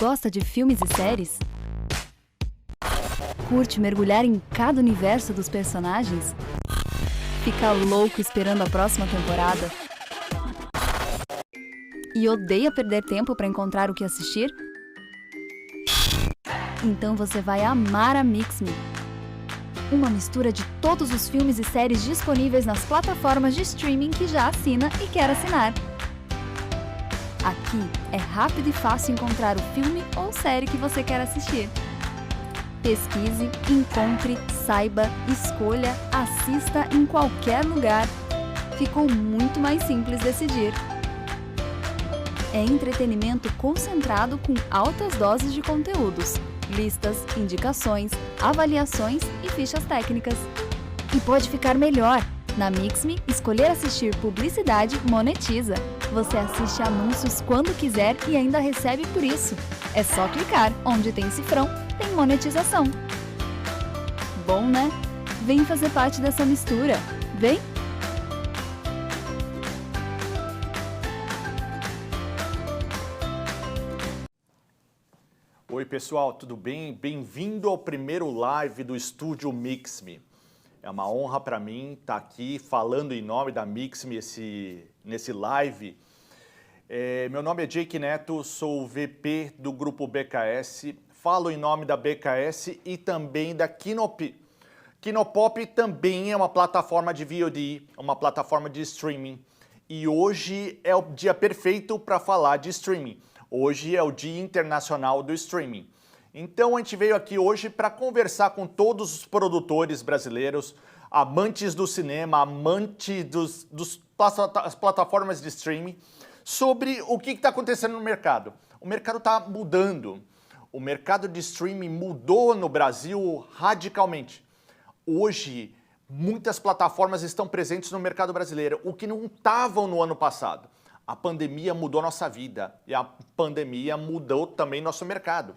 Gosta de filmes e séries? Curte mergulhar em cada universo dos personagens? Fica louco esperando a próxima temporada? E odeia perder tempo para encontrar o que assistir? Então você vai amar a Mixme. Uma mistura de todos os filmes e séries disponíveis nas plataformas de streaming que já assina e quer assinar. Aqui é rápido e fácil encontrar o filme ou série que você quer assistir. Pesquise, encontre, saiba, escolha, assista em qualquer lugar. Ficou muito mais simples decidir. É entretenimento concentrado com altas doses de conteúdos, listas, indicações, avaliações e fichas técnicas. E pode ficar melhor! Na Mixme, escolher assistir publicidade monetiza. Você assiste anúncios quando quiser e ainda recebe por isso. É só clicar. Onde tem cifrão, tem monetização. Bom, né? Vem fazer parte dessa mistura. Vem! Oi pessoal, tudo bem? Bem-vindo ao primeiro live do Estúdio Mixme. É uma honra para mim estar aqui falando em nome da Mixme nesse live. Meu nome é Jake Neto, sou o VP do Grupo BKS, falo em nome da BKS e também da Kinopop. Kinopop também é uma plataforma de VOD, uma plataforma de streaming. E hoje é o dia perfeito para falar de streaming. Hoje é o Dia Internacional do Streaming. Então a gente veio aqui hoje para conversar com todos os produtores brasileiros, amantes do cinema, amantes das plataformas de streaming, sobre o que está acontecendo no mercado. O mercado está mudando. O mercado de streaming mudou no Brasil radicalmente. Hoje, muitas plataformas estão presentes no mercado brasileiro, o que não estavam no ano passado. A pandemia mudou nossa vida e a pandemia mudou também nosso mercado.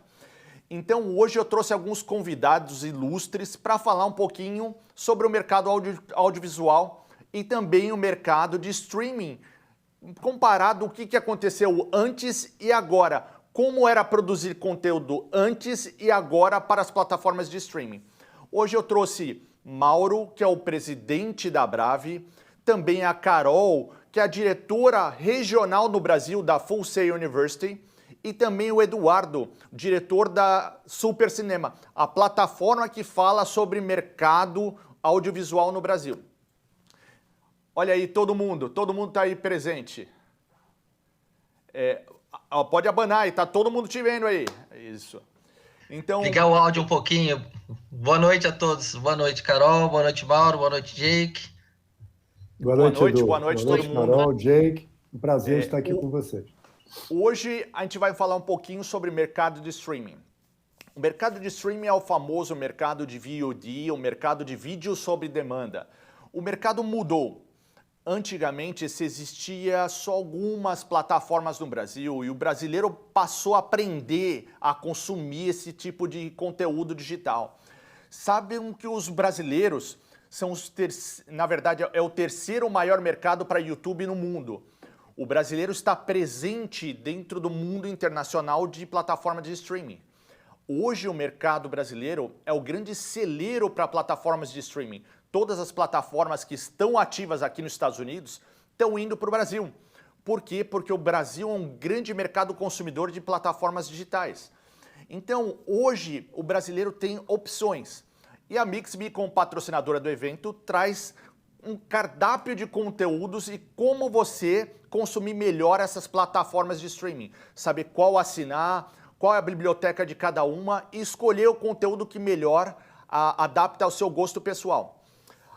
Então hoje eu trouxe alguns convidados ilustres para falar um pouquinho sobre o mercado audiovisual e também o mercado de streaming, comparado o que aconteceu antes e agora, como era produzir conteúdo antes e agora para as plataformas de streaming. Hoje eu trouxe Mauro, que é o presidente da Brave, também a Carol, que é a diretora regional no Brasil da Full Sail University, e também o Eduardo, diretor da Super Cinema, a plataforma que fala sobre mercado audiovisual no Brasil. Olha aí todo mundo está aí presente. Pode abanar aí, tá todo mundo te vendo aí. Isso. Então, ligar o áudio um pouquinho. Boa noite a todos. Boa noite, Carol. Boa noite, Mauro. Boa noite, Jake. Boa noite, Edu. Boa noite, todo mundo. Carol, Jake. Um prazer estar aqui com vocês. Hoje a gente vai falar um pouquinho sobre mercado de streaming. O mercado de streaming é o famoso mercado de VOD, o mercado de vídeo sob demanda. O mercado mudou. Antigamente se existia só algumas plataformas no Brasil e o brasileiro passou a aprender a consumir esse tipo de conteúdo digital. Sabem que os brasileiros são na verdade, é o terceiro maior mercado para YouTube no mundo. O brasileiro está presente dentro do mundo internacional de plataforma de streaming. Hoje o mercado brasileiro é o grande celeiro para plataformas de streaming. Todas as plataformas que estão ativas aqui nos Estados Unidos estão indo para o Brasil. Por quê? Porque o Brasil é um grande mercado consumidor de plataformas digitais. Então, hoje, o brasileiro tem opções. E a Mixme, como patrocinadora do evento, traz um cardápio de conteúdos e como você consumir melhor essas plataformas de streaming. Saber qual assinar, qual é a biblioteca de cada uma e escolher o conteúdo que melhor adapta ao seu gosto pessoal.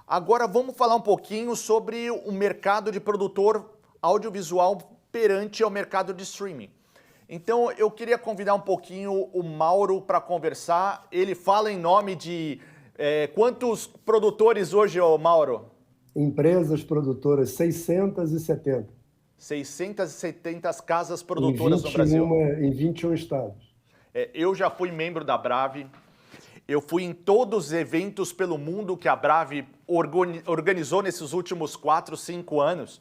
Agora vamos falar um pouquinho sobre o mercado de produtor audiovisual perante ao mercado de streaming. Então eu queria convidar um pouquinho o Mauro para conversar. Ele fala em nome de quantos produtores hoje, Mauro? Empresas produtoras, 670. 670 casas produtoras no Brasil. Em 21 estados. Eu já fui membro da Brave. Eu fui em todos os eventos pelo mundo que a Brave organizou nesses últimos 4, 5 anos.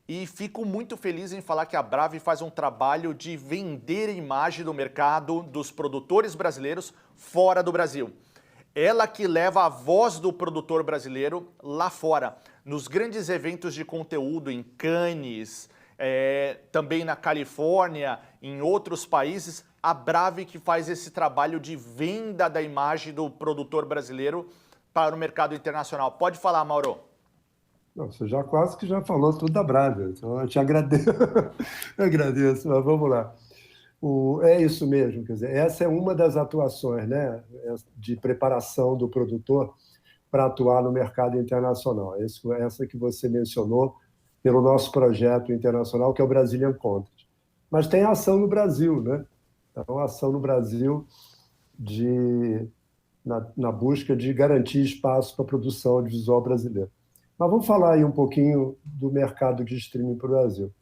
e fico muito feliz em falar que a Brave faz um trabalho de vender a imagem do mercado dos produtores brasileiros fora do Brasil. Ela que leva a voz do produtor brasileiro lá fora, nos grandes eventos de conteúdo em Cannes, também na Califórnia, em outros países, a Brave que faz esse trabalho de venda da imagem do produtor brasileiro para o mercado internacional. Pode falar, Mauro. Não, você já quase que já falou tudo da Brave, então eu te agradeço, eu agradeço, mas vamos lá. É isso mesmo, quer dizer, essa é uma das atuações, né, de preparação do produtor para atuar no mercado internacional. Essa que você mencionou pelo nosso projeto internacional, que é o Brazilian Content. Mas tem ação no Brasil, né? Então, ação no Brasil na busca de garantir espaço para a produção audiovisual brasileira. Mas vamos falar aí um pouquinho do mercado de streaming para o Brasil.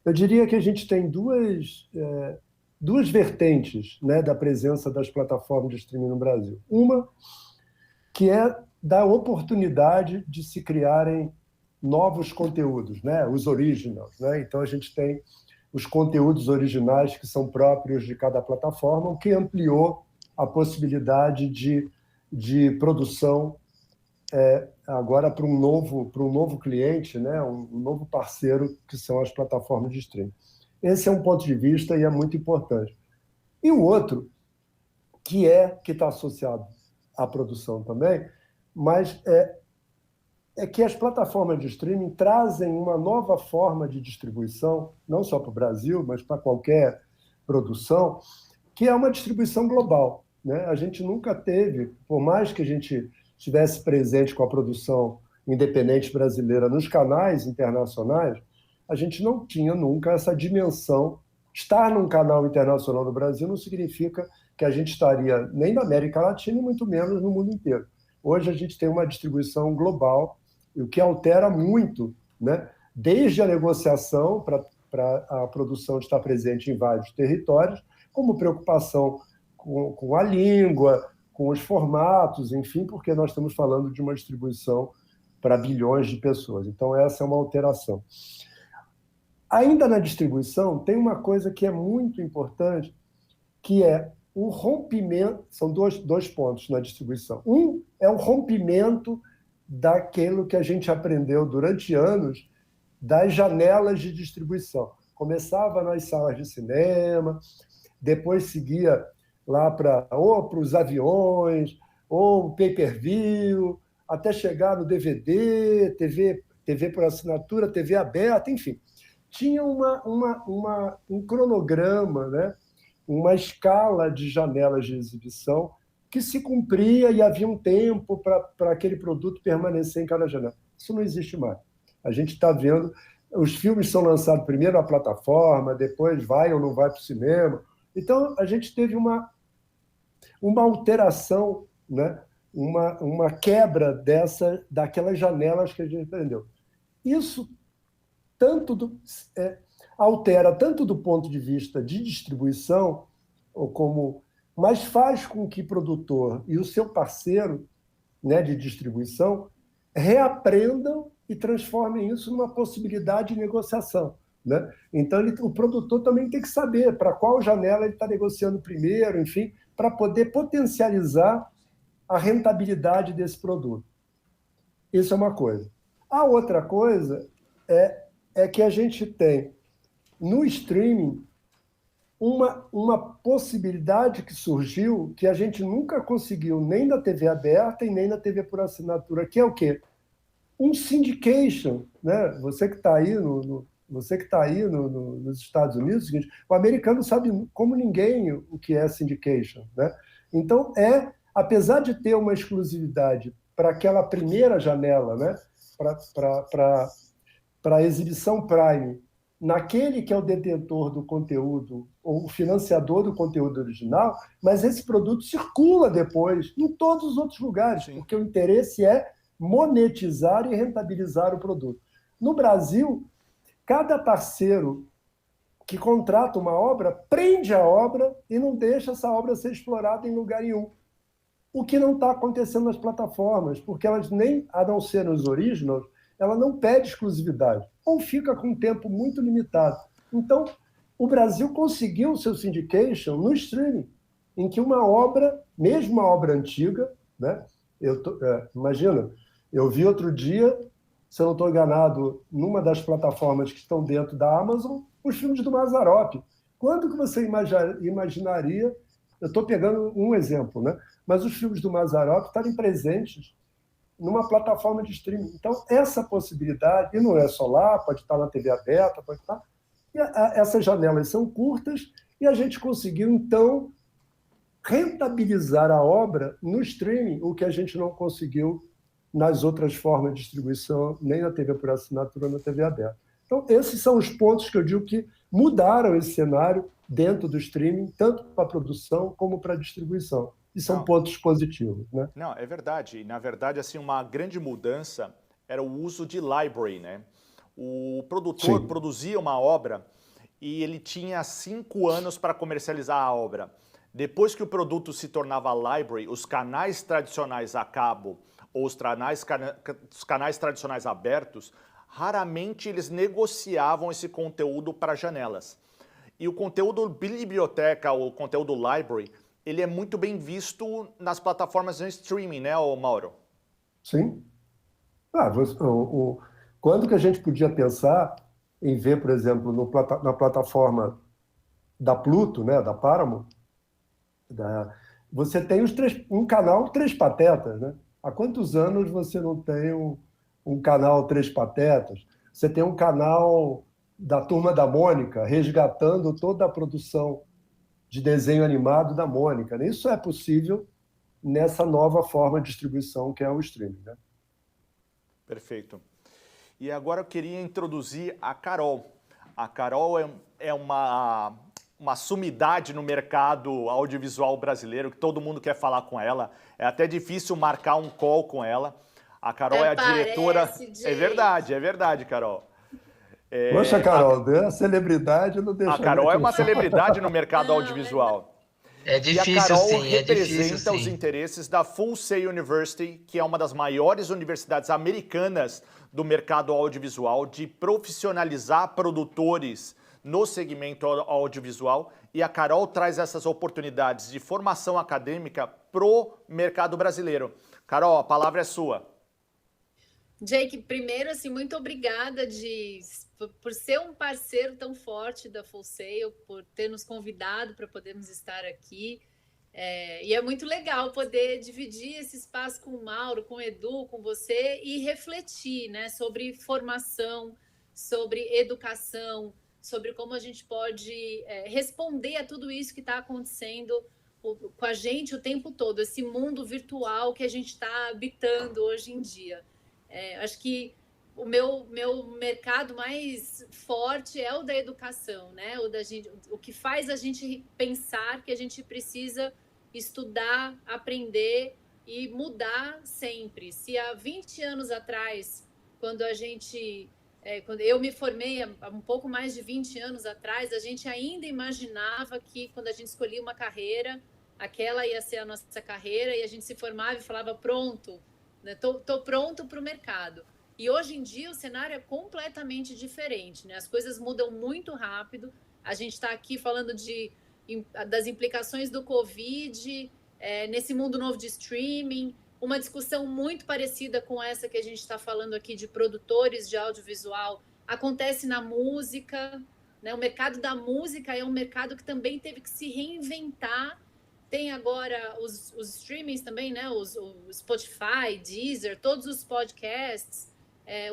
Eu diria que a gente tem duas vertentes, né, da presença das plataformas de streaming no Brasil. Uma que é da oportunidade de se criarem novos conteúdos, né, os originals, né? Então a gente tem os conteúdos originais que são próprios de cada plataforma, o que ampliou a possibilidade de produção agora para um novo cliente, né? Um novo parceiro, que são as plataformas de streaming. Esse é um ponto de vista e é muito importante. E o outro, que está associado à produção também, mas é que as plataformas de streaming trazem uma nova forma de distribuição, não só para o Brasil, mas para qualquer produção, que é uma distribuição global, né? A gente nunca teve, por mais que a gente estivesse presente com a produção independente brasileira nos canais internacionais, a gente não tinha nunca essa dimensão. Estar num canal internacional no Brasil não significa que a gente estaria nem na América Latina e muito menos no mundo inteiro. Hoje a gente tem uma distribuição global, o que altera muito, né? Desde a negociação para a produção estar presente em vários territórios, como preocupação com a língua, com os formatos, enfim, porque nós estamos falando de uma distribuição para bilhões de pessoas. Então, essa é uma alteração. Ainda na distribuição, tem uma coisa que é muito importante, que é o rompimento. São dois pontos na distribuição. Um é o rompimento daquilo que a gente aprendeu durante anos das janelas de distribuição. Começava nas salas de cinema, depois seguia lá ou para os aviões, ou pay-per-view, até chegar no DVD, TV por assinatura, TV aberta, enfim. Tinha um cronograma, né? Uma escala de janelas de exibição que se cumpria e havia um tempo para aquele produto permanecer em cada janela. Isso não existe mais. A gente está vendo, os filmes são lançados primeiro na plataforma, depois vai ou não vai para o cinema. Então, a gente teve uma alteração, né? uma quebra daquelas janelas que a gente aprendeu. Isso altera tanto do ponto de vista de distribuição, mas faz com que o produtor e o seu parceiro, né, de distribuição reaprendam e transformem isso numa possibilidade de negociação, né? Então, o produtor também tem que saber para qual janela ele está negociando primeiro, enfim, para poder potencializar a rentabilidade desse produto. Isso é uma coisa. A outra coisa é que a gente tem, no streaming, uma possibilidade que surgiu que a gente nunca conseguiu nem na TV aberta e nem na TV por assinatura, que é o quê? Um syndication, né? Você que está aí nos Estados Unidos, o americano sabe como ninguém o que é syndication, né? Então, apesar de ter uma exclusividade para aquela primeira janela, né? Para a exibição Prime, naquele que é o detentor do conteúdo, ou o financiador do conteúdo original, mas esse produto circula depois em todos os outros lugares, Sim. Porque o interesse é monetizar e rentabilizar o produto. No Brasil, cada parceiro que contrata uma obra prende a obra e não deixa essa obra ser explorada em lugar nenhum. O que não está acontecendo nas plataformas, porque elas nem, a não ser nos originals, ela não pede exclusividade. ou fica com um tempo muito limitado. Então, o Brasil conseguiu o seu syndication no streaming, em que uma obra, mesmo uma obra antiga, né? Imagina, eu vi outro dia, se eu não estou enganado, numa das plataformas que estão dentro da Amazon, os filmes do Mazzaropi. Quando que você imaginaria, eu estou pegando um exemplo, né? Mas os filmes do Mazzaropi estarem presentes numa plataforma de streaming. Então, essa possibilidade, e não é só lá, pode estar na TV aberta, pode estar... E essas janelas são curtas e a gente conseguiu, então, rentabilizar a obra no streaming, o que a gente não conseguiu nas outras formas de distribuição, nem na TV por assinatura, na TV aberta. Então, esses são os pontos que eu digo que mudaram esse cenário dentro do streaming, tanto para a produção como para a distribuição. E são pontos positivos, né? Não, é verdade. E, na verdade, assim, uma grande mudança era o uso de library, né? O produtor produzia uma obra e ele tinha 5 anos para comercializar a obra. Depois que o produto se tornava library, os canais tradicionais a cabo ou os canais tradicionais abertos, raramente eles negociavam esse conteúdo para janelas. E o conteúdo biblioteca, ou o conteúdo library, ele é muito bem visto nas plataformas de streaming, né, Mauro? Sim. Quando que a gente podia pensar em ver, por exemplo, na plataforma da Pluto, né, da Paramount, você tem um canal Três Patetas, né? Há quantos anos você não tem um canal Três Patetas? Você tem um canal da Turma da Mônica, resgatando toda a produção de desenho animado da Mônica, né? Isso é possível nessa nova forma de distribuição que é o streaming, né? Perfeito. E agora eu queria introduzir a Carol. A Carol é uma sumidade no mercado audiovisual brasileiro, que todo mundo quer falar com ela. É até difícil marcar um call com ela. A Carol é a diretora... É verdade, Carol. Poxa, Carol, a celebridade não deixa... A Carol é uma celebridade no mercado audiovisual. É difícil, e a Carol sim, representa os interesses da Full Sail University, que é uma das maiores universidades americanas do mercado audiovisual, de profissionalizar produtores no segmento audiovisual. E a Carol traz essas oportunidades de formação acadêmica pro mercado brasileiro. Carol, a palavra é sua. Jake, primeiro, assim, muito obrigada por ser um parceiro tão forte da Full Sail, por ter nos convidado para podermos estar aqui. E é muito legal poder dividir esse espaço com o Mauro, com o Edu, com você e refletir, né, sobre formação, sobre educação, sobre como a gente pode responder a tudo isso que está acontecendo com a gente o tempo todo, esse mundo virtual que a gente está habitando hoje em dia. Acho que o meu mercado mais forte é o da educação, né? O que faz a gente pensar que a gente precisa estudar, aprender e mudar sempre. Se há 20 anos atrás, quando eu me formei há um pouco mais de 20 anos atrás, a gente ainda imaginava que quando a gente escolhia uma carreira, aquela ia ser a nossa carreira, e a gente se formava e falava, pronto, né? Tô pronto para o mercado. E hoje em dia o cenário é completamente diferente, né? As coisas mudam muito rápido. A gente está aqui falando das implicações do Covid, nesse mundo novo de streaming, uma discussão muito parecida com essa que a gente está falando aqui de produtores de audiovisual, acontece na música, né? O mercado da música é um mercado que também teve que se reinventar. Tem agora os streamings também, né? O Spotify, Deezer, todos os podcasts,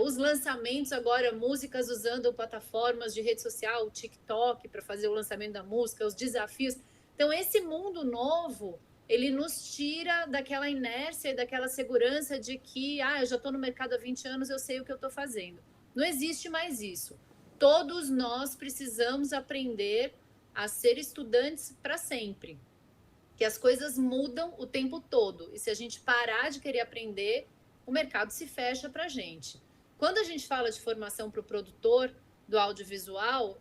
os lançamentos agora, músicas usando plataformas de rede social, o TikTok para fazer o lançamento da música, os desafios. Então, esse mundo novo, ele nos tira daquela inércia e daquela segurança de que, eu já estou no mercado há 20 anos, eu sei o que eu estou fazendo. Não existe mais isso. Todos nós precisamos aprender a ser estudantes para sempre. Que as coisas mudam o tempo todo. E se a gente parar de querer aprender, o mercado se fecha para a gente. Quando a gente fala de formação para o produtor do audiovisual,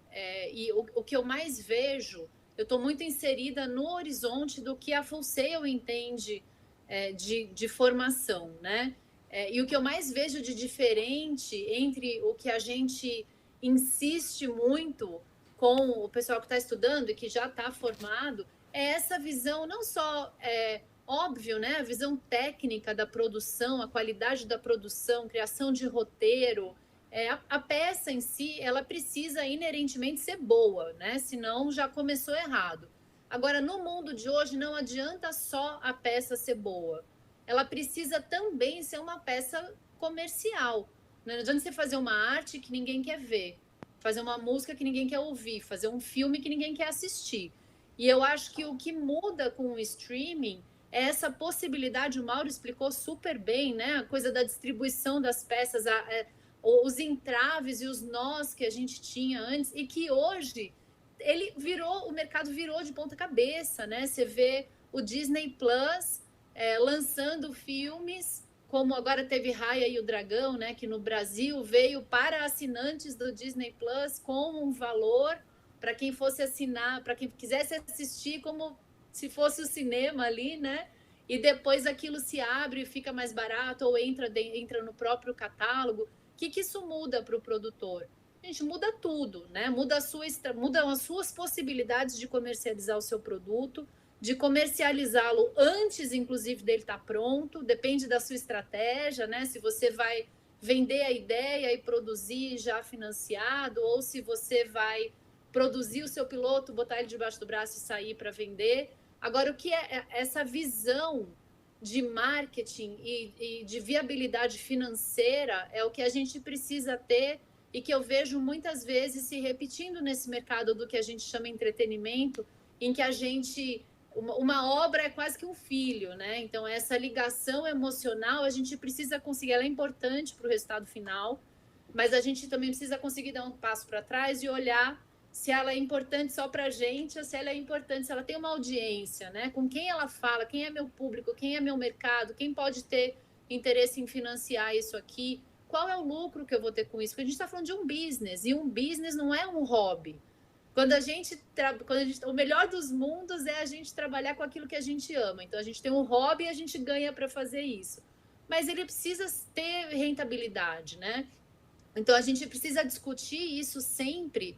e o que eu mais vejo, eu estou muito inserida no horizonte do que a Full Sail entende de formação, né? E o que eu mais vejo de diferente entre o que a gente insiste muito com o pessoal que está estudando e que já está formado, é essa visão não só, óbvio, né? A visão técnica da produção, a qualidade da produção, criação de roteiro. A peça em si, ela precisa inerentemente ser boa, né? Senão já começou errado. Agora, no mundo de hoje, não adianta só a peça ser boa. Ela precisa também ser uma peça comercial. Não adianta você fazer uma arte que ninguém quer ver, fazer uma música que ninguém quer ouvir, fazer um filme que ninguém quer assistir. E eu acho que o que muda com o streaming é essa possibilidade, o Mauro explicou super bem, né? A coisa da distribuição das peças, os entraves e os nós que a gente tinha antes, e que hoje o mercado virou de ponta cabeça, né? Você vê o Disney Plus lançando filmes, como agora teve Raya e o Dragão, né? Que no Brasil veio para assinantes do Disney Plus com um valor para quem fosse assinar, para quem quisesse assistir como se fosse o cinema ali, né? E depois aquilo se abre e fica mais barato ou entra no próprio catálogo. O que isso muda para o produtor? Gente, muda tudo, né? Mudam as suas possibilidades de comercializar o seu produto, de comercializá-lo antes, inclusive, dele estar pronto. Depende da sua estratégia, né? Se você vai vender a ideia e produzir já financiado, ou se você vai produzir o seu piloto, botar ele debaixo do braço e sair para vender. Agora, o que é essa visão de marketing e de viabilidade financeira é o que a gente precisa ter e que eu vejo muitas vezes se repetindo nesse mercado do que a gente chama entretenimento, em que a gente... Uma obra é quase que um filho, né? Então, essa ligação emocional, a gente precisa conseguir, ela é importante para o resultado final, mas a gente também precisa conseguir dar um passo para trás e olhar se ela é importante só para a gente ou se ela é importante, se ela tem uma audiência, né? Com quem ela fala, quem é meu público, quem é meu mercado, quem pode ter interesse em financiar isso aqui, qual é o lucro que eu vou ter com isso? Porque a gente está falando de um business, e um business não é um hobby. O melhor dos mundos é a gente trabalhar com aquilo que a gente ama. Então, a gente tem um hobby e a gente ganha para fazer isso. Mas ele precisa ter rentabilidade, né? Então, a gente precisa discutir isso sempre,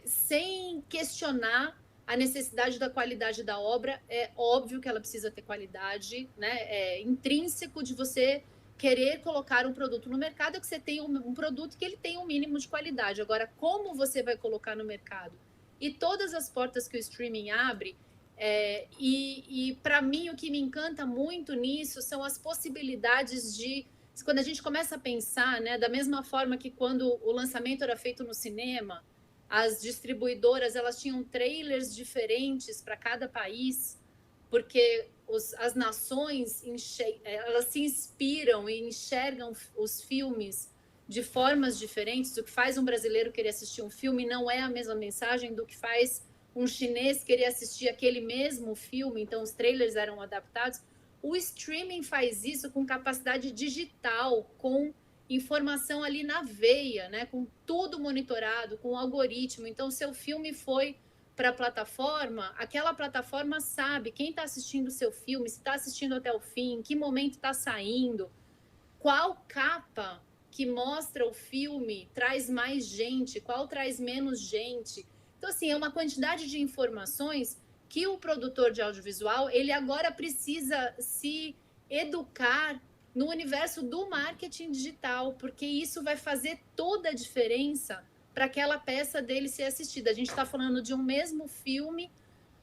sem questionar a necessidade da qualidade da obra. É óbvio que ela precisa ter qualidade, né? É intrínseco de você querer colocar um produto no mercado, é que você tenha um produto que ele tenha um mínimo de qualidade. Agora, como você vai colocar no mercado? E todas as portas que o streaming abre, e para mim o que me encanta muito nisso são as possibilidades de... Quando a gente começa a pensar, né, da mesma forma que quando o lançamento era feito no cinema, as distribuidoras elas tinham trailers diferentes para cada país, porque as nações elas se inspiram e enxergam os filmes de formas diferentes. O que faz um brasileiro querer assistir um filme não é a mesma mensagem do que faz um chinês querer assistir aquele mesmo filme. Então, os trailers eram adaptados. O streaming faz isso com capacidade digital, com informação ali na veia, né? Com tudo monitorado, com algoritmo. Então, seu filme foi para a plataforma, aquela plataforma sabe quem está assistindo o seu filme, se está assistindo até o fim, em que momento está saindo, qual capa que mostra o filme traz mais gente, qual traz menos gente. Então, assim, é uma quantidade de informações que o produtor de audiovisual, ele agora precisa se educar no universo do marketing digital, porque isso vai fazer toda a diferença para aquela peça dele ser assistida. A gente está falando de um mesmo filme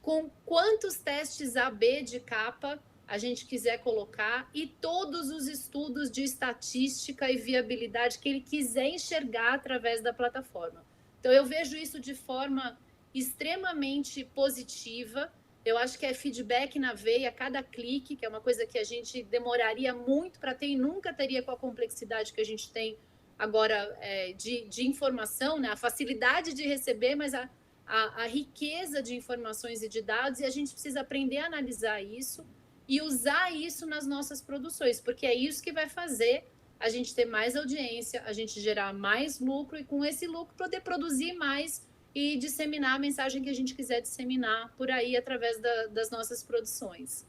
com quantos testes AB de capa a gente quiser colocar e todos os estudos de estatística e viabilidade que ele quiser enxergar através da plataforma. Então, eu vejo isso de forma extremamente positiva. Eu acho que é feedback na veia, cada clique, que é uma coisa que a gente demoraria muito para ter e nunca teria com a complexidade que a gente tem agora de informação, né? A facilidade de receber, mas a riqueza de informações e de dados, e a gente precisa aprender a analisar isso e usar isso nas nossas produções, porque é isso que vai fazer a gente ter mais audiência, a gente gerar mais lucro e com esse lucro poder produzir mais e disseminar a mensagem que a gente quiser disseminar por aí através das nossas produções.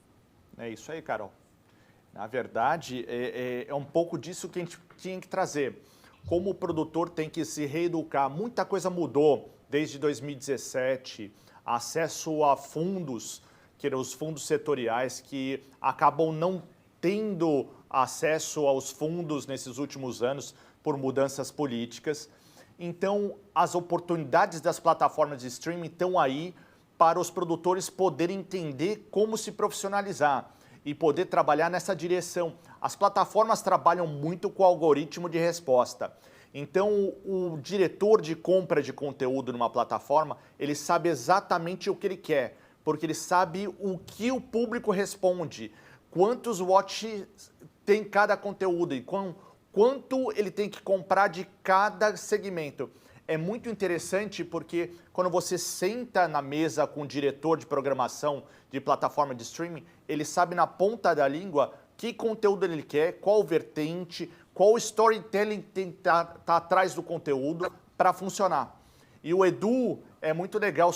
É isso aí, Carol. Na verdade, é um pouco disso que a gente tinha que trazer. Como o produtor tem que se reeducar, muita coisa mudou desde 2017, acesso a fundos, que eram os fundos setoriais, que acabam não tendo acesso aos fundos nesses últimos anos por mudanças políticas. Então, as oportunidades das plataformas de streaming estão aí para os produtores poderem entender como se profissionalizar e poder trabalhar nessa direção. As plataformas trabalham muito com o algoritmo de resposta. Então, o diretor de compra de conteúdo numa plataforma, ele sabe exatamente o que ele quer, porque ele sabe o que o público responde, quantos watch tem cada conteúdo e quanto ele tem que comprar de cada segmento. É muito interessante porque quando você senta na mesa com o diretor de programação de plataforma de streaming, ele sabe na ponta da língua que conteúdo ele quer, qual vertente, qual storytelling tem que tá atrás do conteúdo para funcionar. E o Edu, é muito legal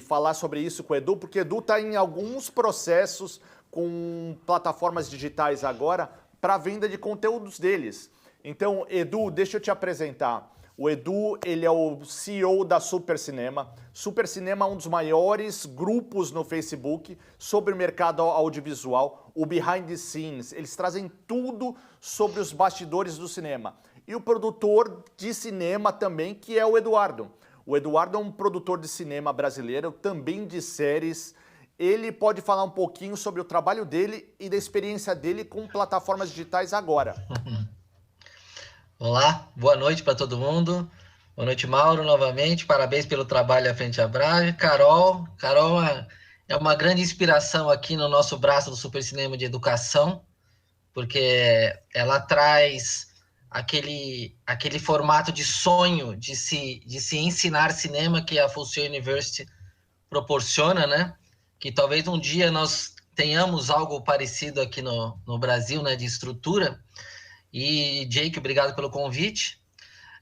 falar sobre isso com o Edu, porque o Edu está em alguns processos com plataformas digitais agora para venda de conteúdos deles. Então, Edu, deixa eu te apresentar. O Edu, ele é o CEO da Super Cinema. Super Cinema é um dos maiores grupos no Facebook sobre o mercado audiovisual, o Behind the Scenes. Eles trazem tudo sobre os bastidores do cinema. E o produtor de cinema também, que é o Eduardo. O Eduardo é um produtor de cinema brasileiro, também de séries. Ele pode falar um pouquinho sobre o trabalho dele e da experiência dele com plataformas digitais agora. Olá, boa noite para todo mundo. Boa noite, Mauro, novamente. Parabéns pelo trabalho à frente à Brave. Carol é uma grande inspiração aqui no nosso braço do Super Cinema de Educação, porque ela traz aquele formato de sonho de se ensinar cinema que a Full Sail University proporciona, né? Que talvez um dia nós tenhamos algo parecido aqui no Brasil, né, de estrutura. E, Jake, obrigado pelo convite.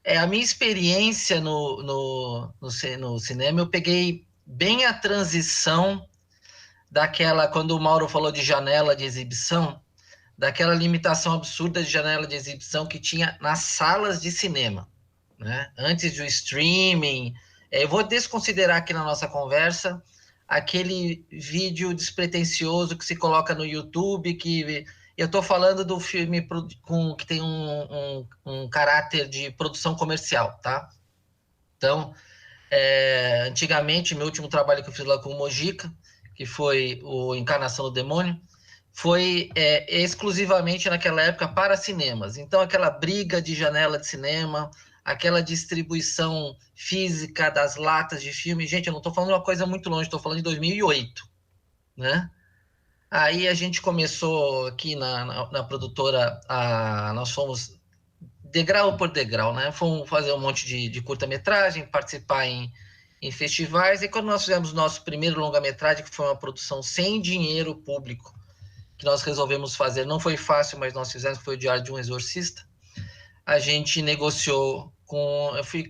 A minha experiência no cinema, eu peguei bem a transição daquela, quando o Mauro falou de janela de exibição, daquela limitação absurda de janela de exibição que tinha nas salas de cinema, né? Antes do streaming. Eu vou desconsiderar aqui na nossa conversa aquele vídeo despretensioso que se coloca no YouTube, que eu estou falando do filme que tem um caráter de produção comercial, tá? Então, antigamente, meu último trabalho que eu fiz lá com o Mojica, que foi o Encarnação do Demônio, foi exclusivamente naquela época para cinemas. Então, aquela briga de janela de cinema, aquela distribuição física das latas de filme. Gente, eu não estou falando de uma coisa muito longe, estou falando de 2008, né? Aí a gente começou aqui na produtora, nós fomos degrau por degrau, né? Fomos fazer um monte de curta-metragem, participar em festivais, e quando nós fizemos nosso primeiro longa-metragem, que foi uma produção sem dinheiro público, que nós resolvemos fazer, não foi fácil, mas nós fizemos, foi o Diário de um Exorcista, a gente negociou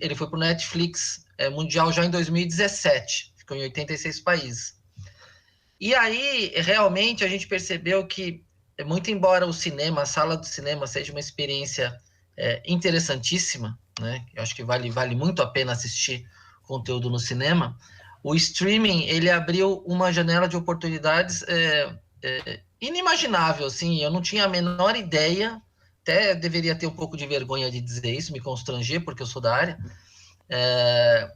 ele foi para o Netflix mundial já em 2017, ficou em 86 países. E aí, realmente, a gente percebeu que, muito embora o cinema, a sala do cinema, seja uma experiência interessantíssima, né? Eu acho que vale muito a pena assistir conteúdo no cinema, o streaming, ele abriu uma janela de oportunidades inimaginável, assim. Eu não tinha a menor ideia, até deveria ter um pouco de vergonha de dizer isso, me constranger, porque eu sou da área.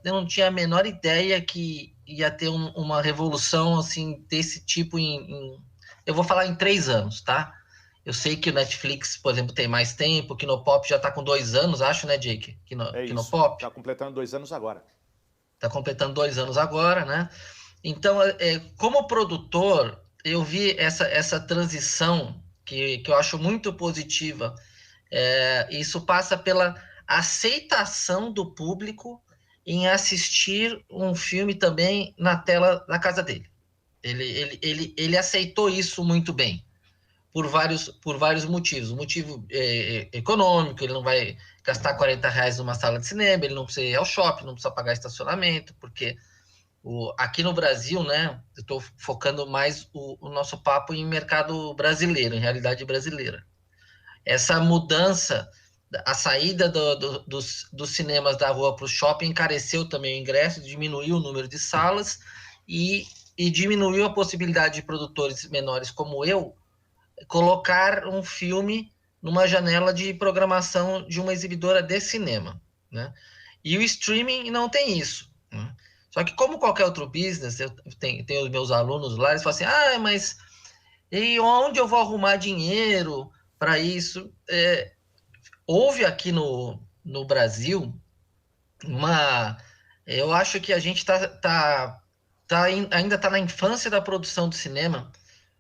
Eu não tinha a menor ideia que ia ter uma revolução assim desse tipo eu vou falar em 3 anos, tá? Eu sei que o Netflix, por exemplo, tem mais tempo, que no Pop já está com 2 anos, acho, né, Jake? Que no Pop. Está completando 2 anos agora. Está completando 2 anos agora, né? Então, como produtor, eu vi essa transição que eu acho muito positiva. Isso passa pela aceitação do público em assistir um filme também na tela da casa dele. Ele aceitou isso muito bem, por vários motivos. O motivo econômico, ele não vai gastar R$40 numa sala de cinema, ele não precisa ir ao shopping, não precisa pagar estacionamento, porque Aqui no Brasil, né, eu estou focando mais o nosso papo em mercado brasileiro, em realidade brasileira. Essa mudança, a saída dos cinemas da rua para o shopping encareceu também o ingresso, diminuiu o número de salas e diminuiu a possibilidade de produtores menores como eu colocar um filme numa janela de programação de uma exibidora de cinema, né? E o streaming não tem isso, né? Só que como qualquer outro business, eu tenho os meus alunos lá, eles falam assim, mas e onde eu vou arrumar dinheiro para isso? Houve aqui no Brasil eu acho que a gente ainda está na infância da produção do cinema,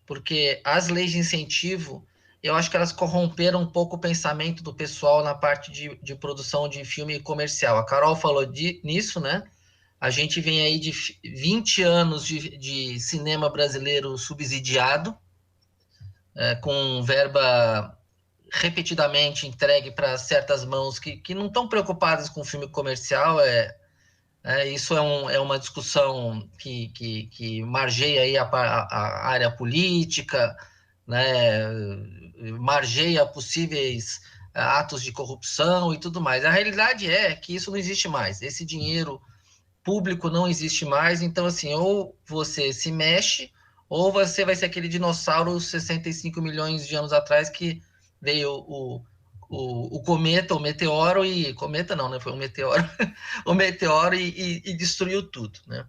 porque as leis de incentivo, eu acho que elas corromperam um pouco o pensamento do pessoal na parte de produção de filme comercial. A Carol falou nisso, né? A gente vem aí de 20 anos de cinema brasileiro subsidiado, com verba repetidamente entregue para certas mãos que não estão preocupadas com o filme comercial. Isso é uma discussão que margeia aí a área política, né? Margeia possíveis atos de corrupção e tudo mais. A realidade é que isso não existe mais. Esse dinheiro público não existe mais. Então, assim, ou você se mexe, ou você vai ser aquele dinossauro 65 milhões de anos atrás que veio o cometa, o meteoro, e cometa não, né? Foi um meteoro, o meteoro e destruiu tudo, né?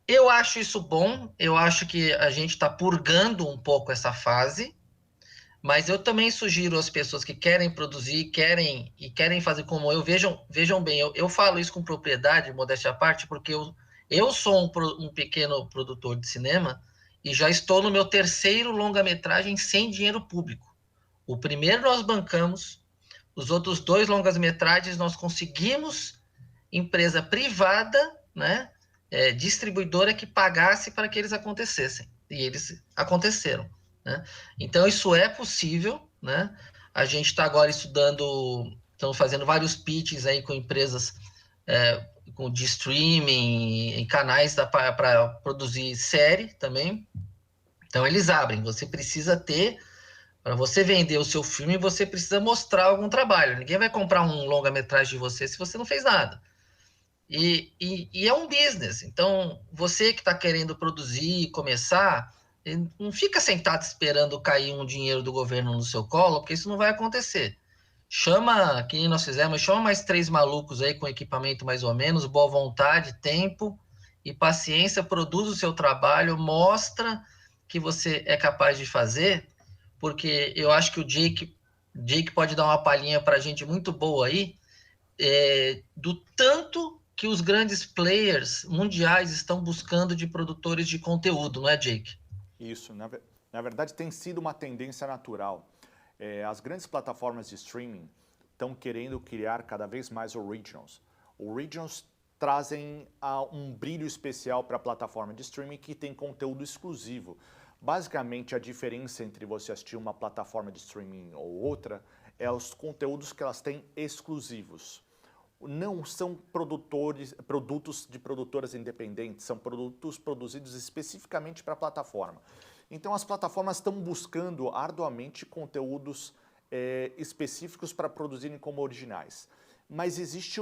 Eu acho isso bom, eu acho que a gente está purgando um pouco essa fase, mas eu também sugiro às pessoas que querem produzir, querem fazer como eu, vejam bem, eu falo isso com propriedade, modéstia à parte, porque eu sou um pequeno produtor de cinema e já estou no meu 3º longa-metragem sem dinheiro público. O primeiro nós bancamos, os outros 2 longas-metragens nós conseguimos empresa privada, né, distribuidora que pagasse para que eles acontecessem. E eles aconteceram, né? Então, isso é possível, né? A gente está agora estamos fazendo vários pitches aí com empresas de streaming, em canais para produzir série também. Então, eles abrem. Você precisa ter... Para você vender o seu filme, você precisa mostrar algum trabalho. Ninguém vai comprar um longa-metragem de você se você não fez nada. E é um business. Então, você que está querendo produzir e começar, não fica sentado esperando cair um dinheiro do governo no seu colo, porque isso não vai acontecer. Chama, que nem nós fizemos, chama mais 3 malucos aí com equipamento mais ou menos, boa vontade, tempo e paciência, produz o seu trabalho, mostra que você é capaz de fazer, porque eu acho que o Jake pode dar uma palhinha para a gente muito boa aí, do tanto que os grandes players mundiais estão buscando de produtores de conteúdo, não é, Jake? Isso, na verdade tem sido uma tendência natural. As grandes plataformas de streaming estão querendo criar cada vez mais originals. Originals trazem um brilho especial para a plataforma de streaming que tem conteúdo exclusivo. Basicamente, a diferença entre você assistir uma plataforma de streaming ou outra é os conteúdos que elas têm exclusivos. Não são produtos de produtoras independentes, são produtos produzidos especificamente para a plataforma. Então, as plataformas estão buscando arduamente conteúdos específicos para produzirem como originais. Mas existe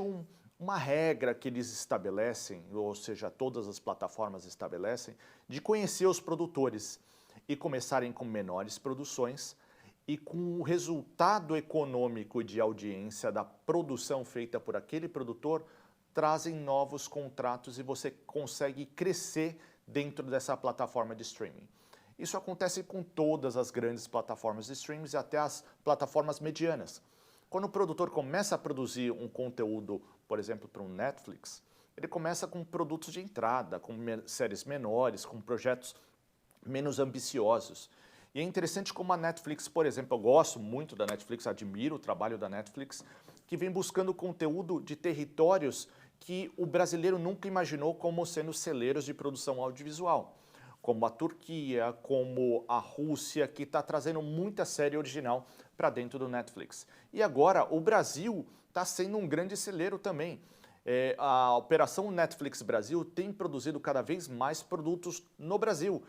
uma regra que eles estabelecem, ou seja, todas as plataformas estabelecem, de conhecer os produtores e começarem com menores produções e com o resultado econômico de audiência da produção feita por aquele produtor, trazem novos contratos e você consegue crescer dentro dessa plataforma de streaming. Isso acontece com todas as grandes plataformas de streaming e até as plataformas medianas. Quando o produtor começa a produzir um conteúdo, por exemplo, para um Netflix, ele começa com produtos de entrada, com séries menores, com projetos menos ambiciosos. E é interessante como a Netflix, por exemplo, eu gosto muito da Netflix, admiro o trabalho da Netflix, que vem buscando conteúdo de territórios que o brasileiro nunca imaginou como sendo celeiros de produção audiovisual, como a Turquia, como a Rússia, que está trazendo muita série original para dentro do Netflix. E agora o Brasil está sendo um grande celeiro também. A operação Netflix Brasil tem produzido cada vez mais produtos no Brasil.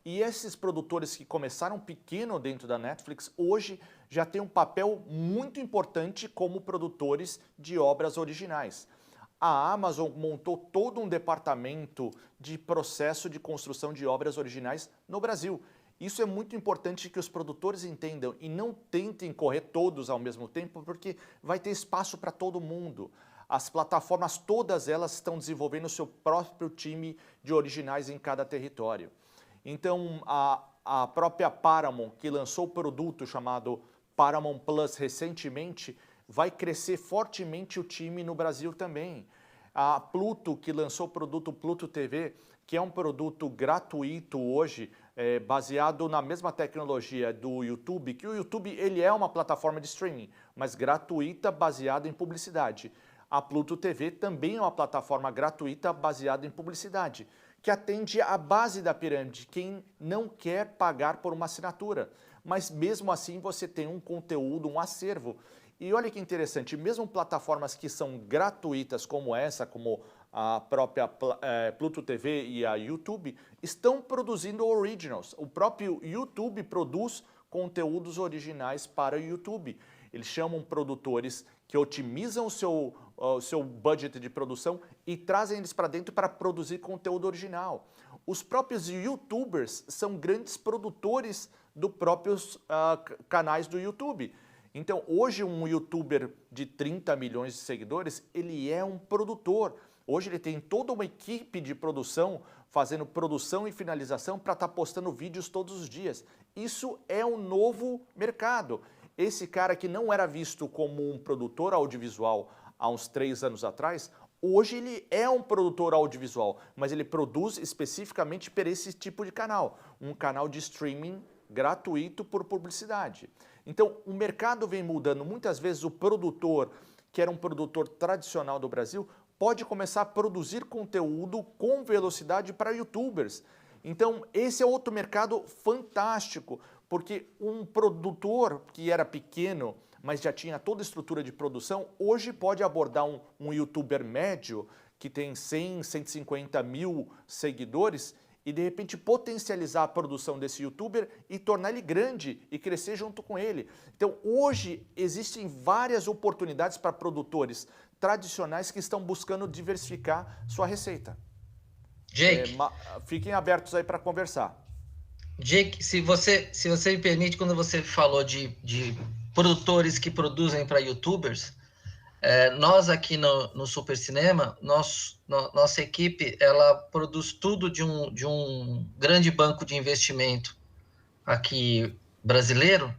E esses produtores que começaram pequeno dentro da Netflix, hoje já têm um papel muito importante como produtores de obras originais. A Amazon montou todo um departamento de processo de construção de obras originais no Brasil. Isso é muito importante que os produtores entendam e não tentem correr todos ao mesmo tempo, porque vai ter espaço para todo mundo. As plataformas, todas elas estão desenvolvendo o seu próprio time de originais em cada território. Então, a própria Paramount, que lançou o produto chamado Paramount Plus recentemente, vai crescer fortemente o time no Brasil também. A Pluto, que lançou o produto Pluto TV, que é um produto gratuito hoje, baseado na mesma tecnologia do YouTube, que o YouTube ele é uma plataforma de streaming, mas gratuita, baseada em publicidade. A Pluto TV também é uma plataforma gratuita baseada em publicidade, que atende à base da pirâmide, quem não quer pagar por uma assinatura. Mas mesmo assim você tem um conteúdo, um acervo. E olha que interessante, mesmo plataformas que são gratuitas como essa, como a própria Pluto TV e a YouTube, estão produzindo originals. O próprio YouTube produz conteúdos originais para o YouTube. Eles chamam produtores que otimizam o seu budget de produção e trazem eles para dentro para produzir conteúdo original. Os próprios YouTubers são grandes produtores dos próprios canais do YouTube. Então, hoje um YouTuber de 30 milhões de seguidores, ele é um produtor. Hoje ele tem toda uma equipe de produção, fazendo produção e finalização para estar postando vídeos todos os dias. Isso é um novo mercado. Esse cara que não era visto como um produtor audiovisual há uns 3 anos atrás, hoje ele é um produtor audiovisual, mas ele produz especificamente para esse tipo de canal, um canal de streaming gratuito por publicidade. Então, o mercado vem mudando. Muitas vezes o produtor, que era um produtor tradicional do Brasil, pode começar a produzir conteúdo com velocidade para YouTubers. Então, esse é outro mercado fantástico, porque um produtor que era pequeno, mas já tinha toda a estrutura de produção, hoje pode abordar um YouTuber médio que tem 100, 150 mil seguidores e, de repente, potencializar a produção desse YouTuber e tornar ele grande e crescer junto com ele. Então, hoje, existem várias oportunidades para produtores tradicionais que estão buscando diversificar sua receita. Jake, fiquem abertos aí para conversar. Jake, se você me permite, quando você falou de produtores que produzem para YouTubers, nós aqui no Super Cinema, nossa equipe, ela produz tudo de um grande banco de investimento aqui brasileiro.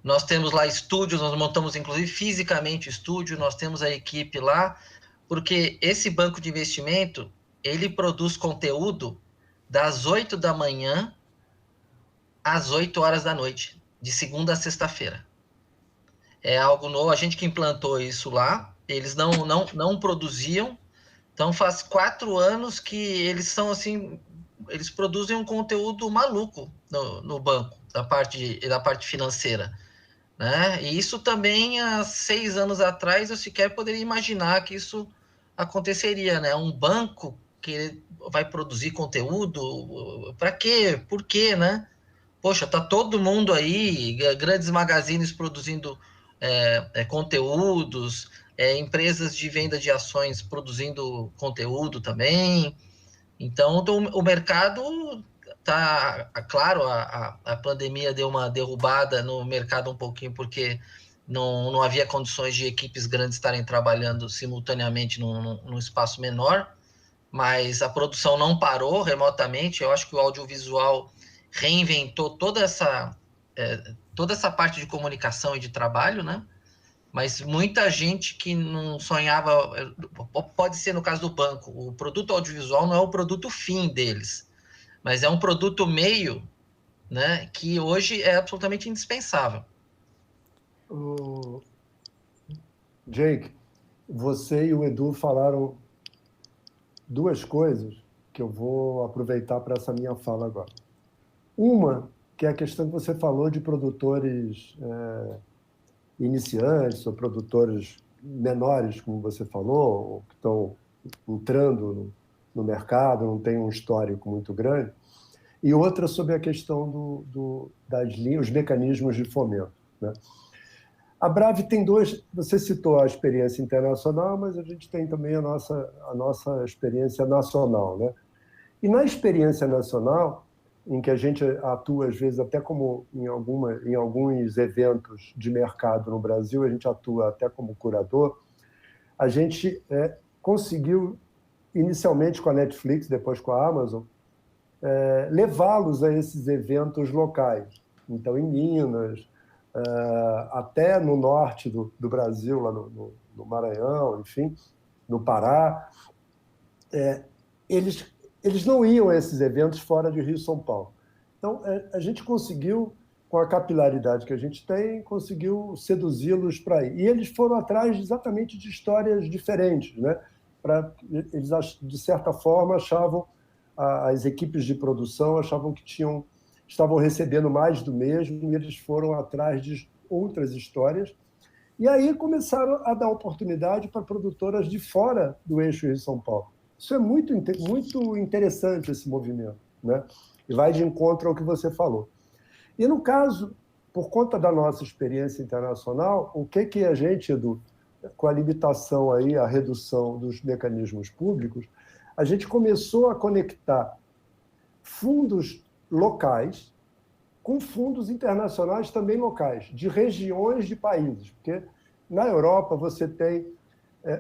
Nós temos lá estúdios, nós montamos inclusive fisicamente estúdio, nós temos a equipe lá, porque esse banco de investimento, ele produz conteúdo das 8 da manhã às 8 horas da noite, de segunda a sexta-feira. É algo novo, a gente que implantou isso lá, eles não produziam, então faz 4 anos que eles são assim, eles produzem um conteúdo maluco no banco, da parte financeira, né? E isso também, há 6 anos atrás, eu sequer poderia imaginar que isso aconteceria, né? Um banco que vai produzir conteúdo, para quê? Por quê, né? Poxa, tá todo mundo aí, grandes magazines produzindo conteúdos, empresas de venda de ações produzindo conteúdo também. Então, o mercado tá, claro, a pandemia deu uma derrubada no mercado um pouquinho, porque não havia condições de equipes grandes estarem trabalhando simultaneamente num espaço menor, mas a produção não parou remotamente. Eu acho que o audiovisual reinventou toda essa parte de comunicação e de trabalho, né? Mas muita gente que não sonhava, pode ser no caso do banco, o produto audiovisual não é o produto fim deles, mas é um produto meio, né, que hoje é absolutamente indispensável. Jake, você e o Edu falaram 2 coisas que eu vou aproveitar para essa minha fala agora. Uma, que é a questão que você falou de produtores iniciantes ou produtores menores, como você falou, ou que estão entrando no mercado, não tem um histórico muito grande, e outra sobre a questão das linhas, os mecanismos de fomento, né? A Brave tem dois, você citou a experiência internacional, mas a gente tem também a nossa experiência nacional, né? E na experiência nacional, em que a gente atua, às vezes, até como em alguns eventos de mercado no Brasil, a gente atua até como curador, a gente conseguiu, inicialmente com a Netflix, depois com a Amazon, levá-los a esses eventos locais. Então, em Minas, até no norte do Brasil, lá no Maranhão, enfim, no Pará, eles não iam a esses eventos fora de Rio e São Paulo. Então, a gente conseguiu, com a capilaridade que a gente tem, conseguiu seduzi-los para ir. E eles foram atrás exatamente de histórias diferentes, né? Eles, de certa forma, achavam, as equipes de produção achavam que estavam recebendo mais do mesmo, e eles foram atrás de outras histórias. E aí começaram a dar oportunidade para produtoras de fora do eixo Rio-São Paulo. Isso é muito interessante, esse movimento, né? E vai de encontro ao que você falou. E, no caso, por conta da nossa experiência internacional, o que a gente, Edu, com a limitação aí, a redução dos mecanismos públicos, a gente começou a conectar fundos locais com fundos internacionais também locais, de regiões de países. Porque na Europa você tem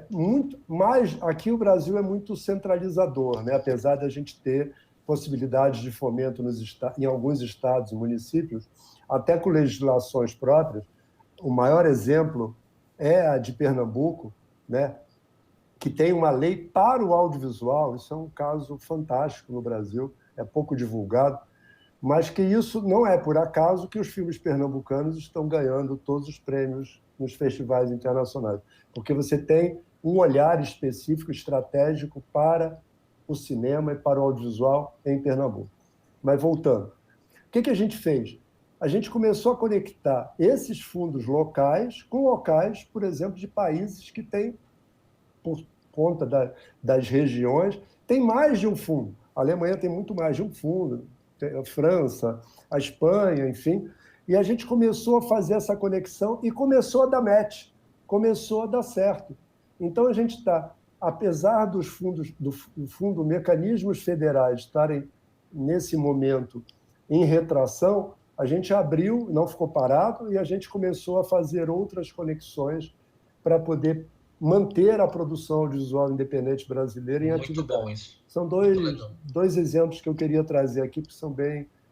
muito mais... Aqui o Brasil é muito centralizador, né? Apesar de a gente ter possibilidades de fomento em alguns estados e municípios, até com legislações próprias. O maior exemplo é a de Pernambuco, né? Que tem uma lei para o audiovisual. Isso é um caso fantástico no Brasil, é pouco divulgado, mas que isso não é por acaso que os filmes pernambucanos estão ganhando todos os prêmios nos festivais internacionais, porque você tem um olhar específico, estratégico para o cinema e para o audiovisual em Pernambuco. Mas voltando, o que a gente fez? A gente começou a conectar esses fundos locais com locais, por exemplo, de países que têm, por conta das regiões, tem mais de um fundo. A Alemanha tem muito mais de um fundo, a França, a Espanha, enfim. E a gente começou a fazer essa conexão e começou a dar match, começou a dar certo. Então, a gente está, apesar dos fundos, do fundo mecanismos federais estarem, nesse momento, em retração, a gente abriu, não ficou parado, e a gente começou a fazer outras conexões para poder manter a produção audiovisual independente brasileira em atividade. Muito bom isso. São dois exemplos que eu queria trazer aqui, que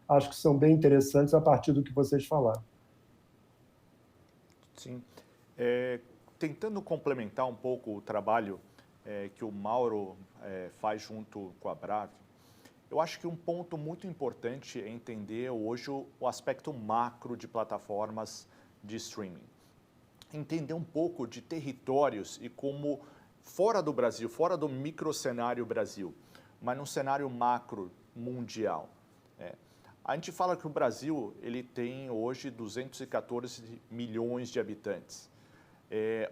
acho que são bem interessantes a partir do que vocês falaram. Sim. Tentando complementar um pouco o trabalho que o Mauro faz junto com a Brave, eu acho que um ponto muito importante é entender hoje o aspecto macro de plataformas de streaming. Entender um pouco de territórios e como, fora do Brasil, fora do microcenário Brasil, mas num cenário macro mundial. A gente fala que o Brasil ele tem hoje 214 milhões de habitantes,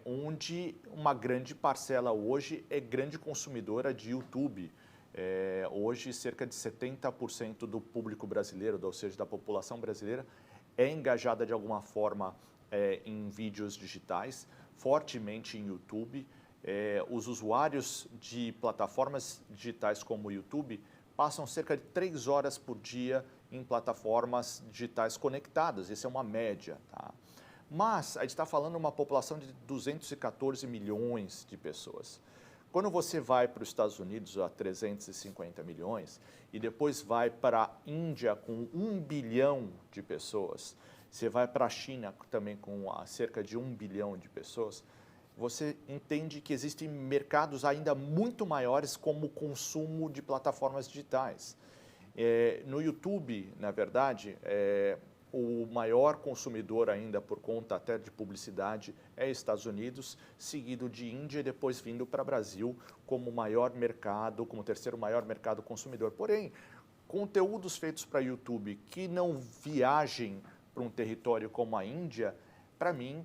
onde uma grande parcela hoje é grande consumidora de YouTube. Hoje, cerca de 70% do público brasileiro, ou seja, da população brasileira, é engajada de alguma forma em vídeos digitais, fortemente em YouTube. Os usuários de plataformas digitais como o YouTube passam cerca de 3 horas por dia em plataformas digitais conectadas. Essa é uma média, tá? Mas a gente está falando de uma população de 214 milhões de pessoas. Quando você vai para os Estados Unidos a 350 milhões e depois vai para a Índia com 1 bilhão de pessoas, você vai para a China também com cerca de 1 bilhão de pessoas, você entende que existem mercados ainda muito maiores como o consumo de plataformas digitais. No YouTube, na verdade, o maior consumidor ainda por conta até de publicidade é Estados Unidos, seguido de Índia e depois vindo para o Brasil como maior mercado, como terceiro maior mercado consumidor. Porém, conteúdos feitos para YouTube que não viajem para um território como a Índia, para mim,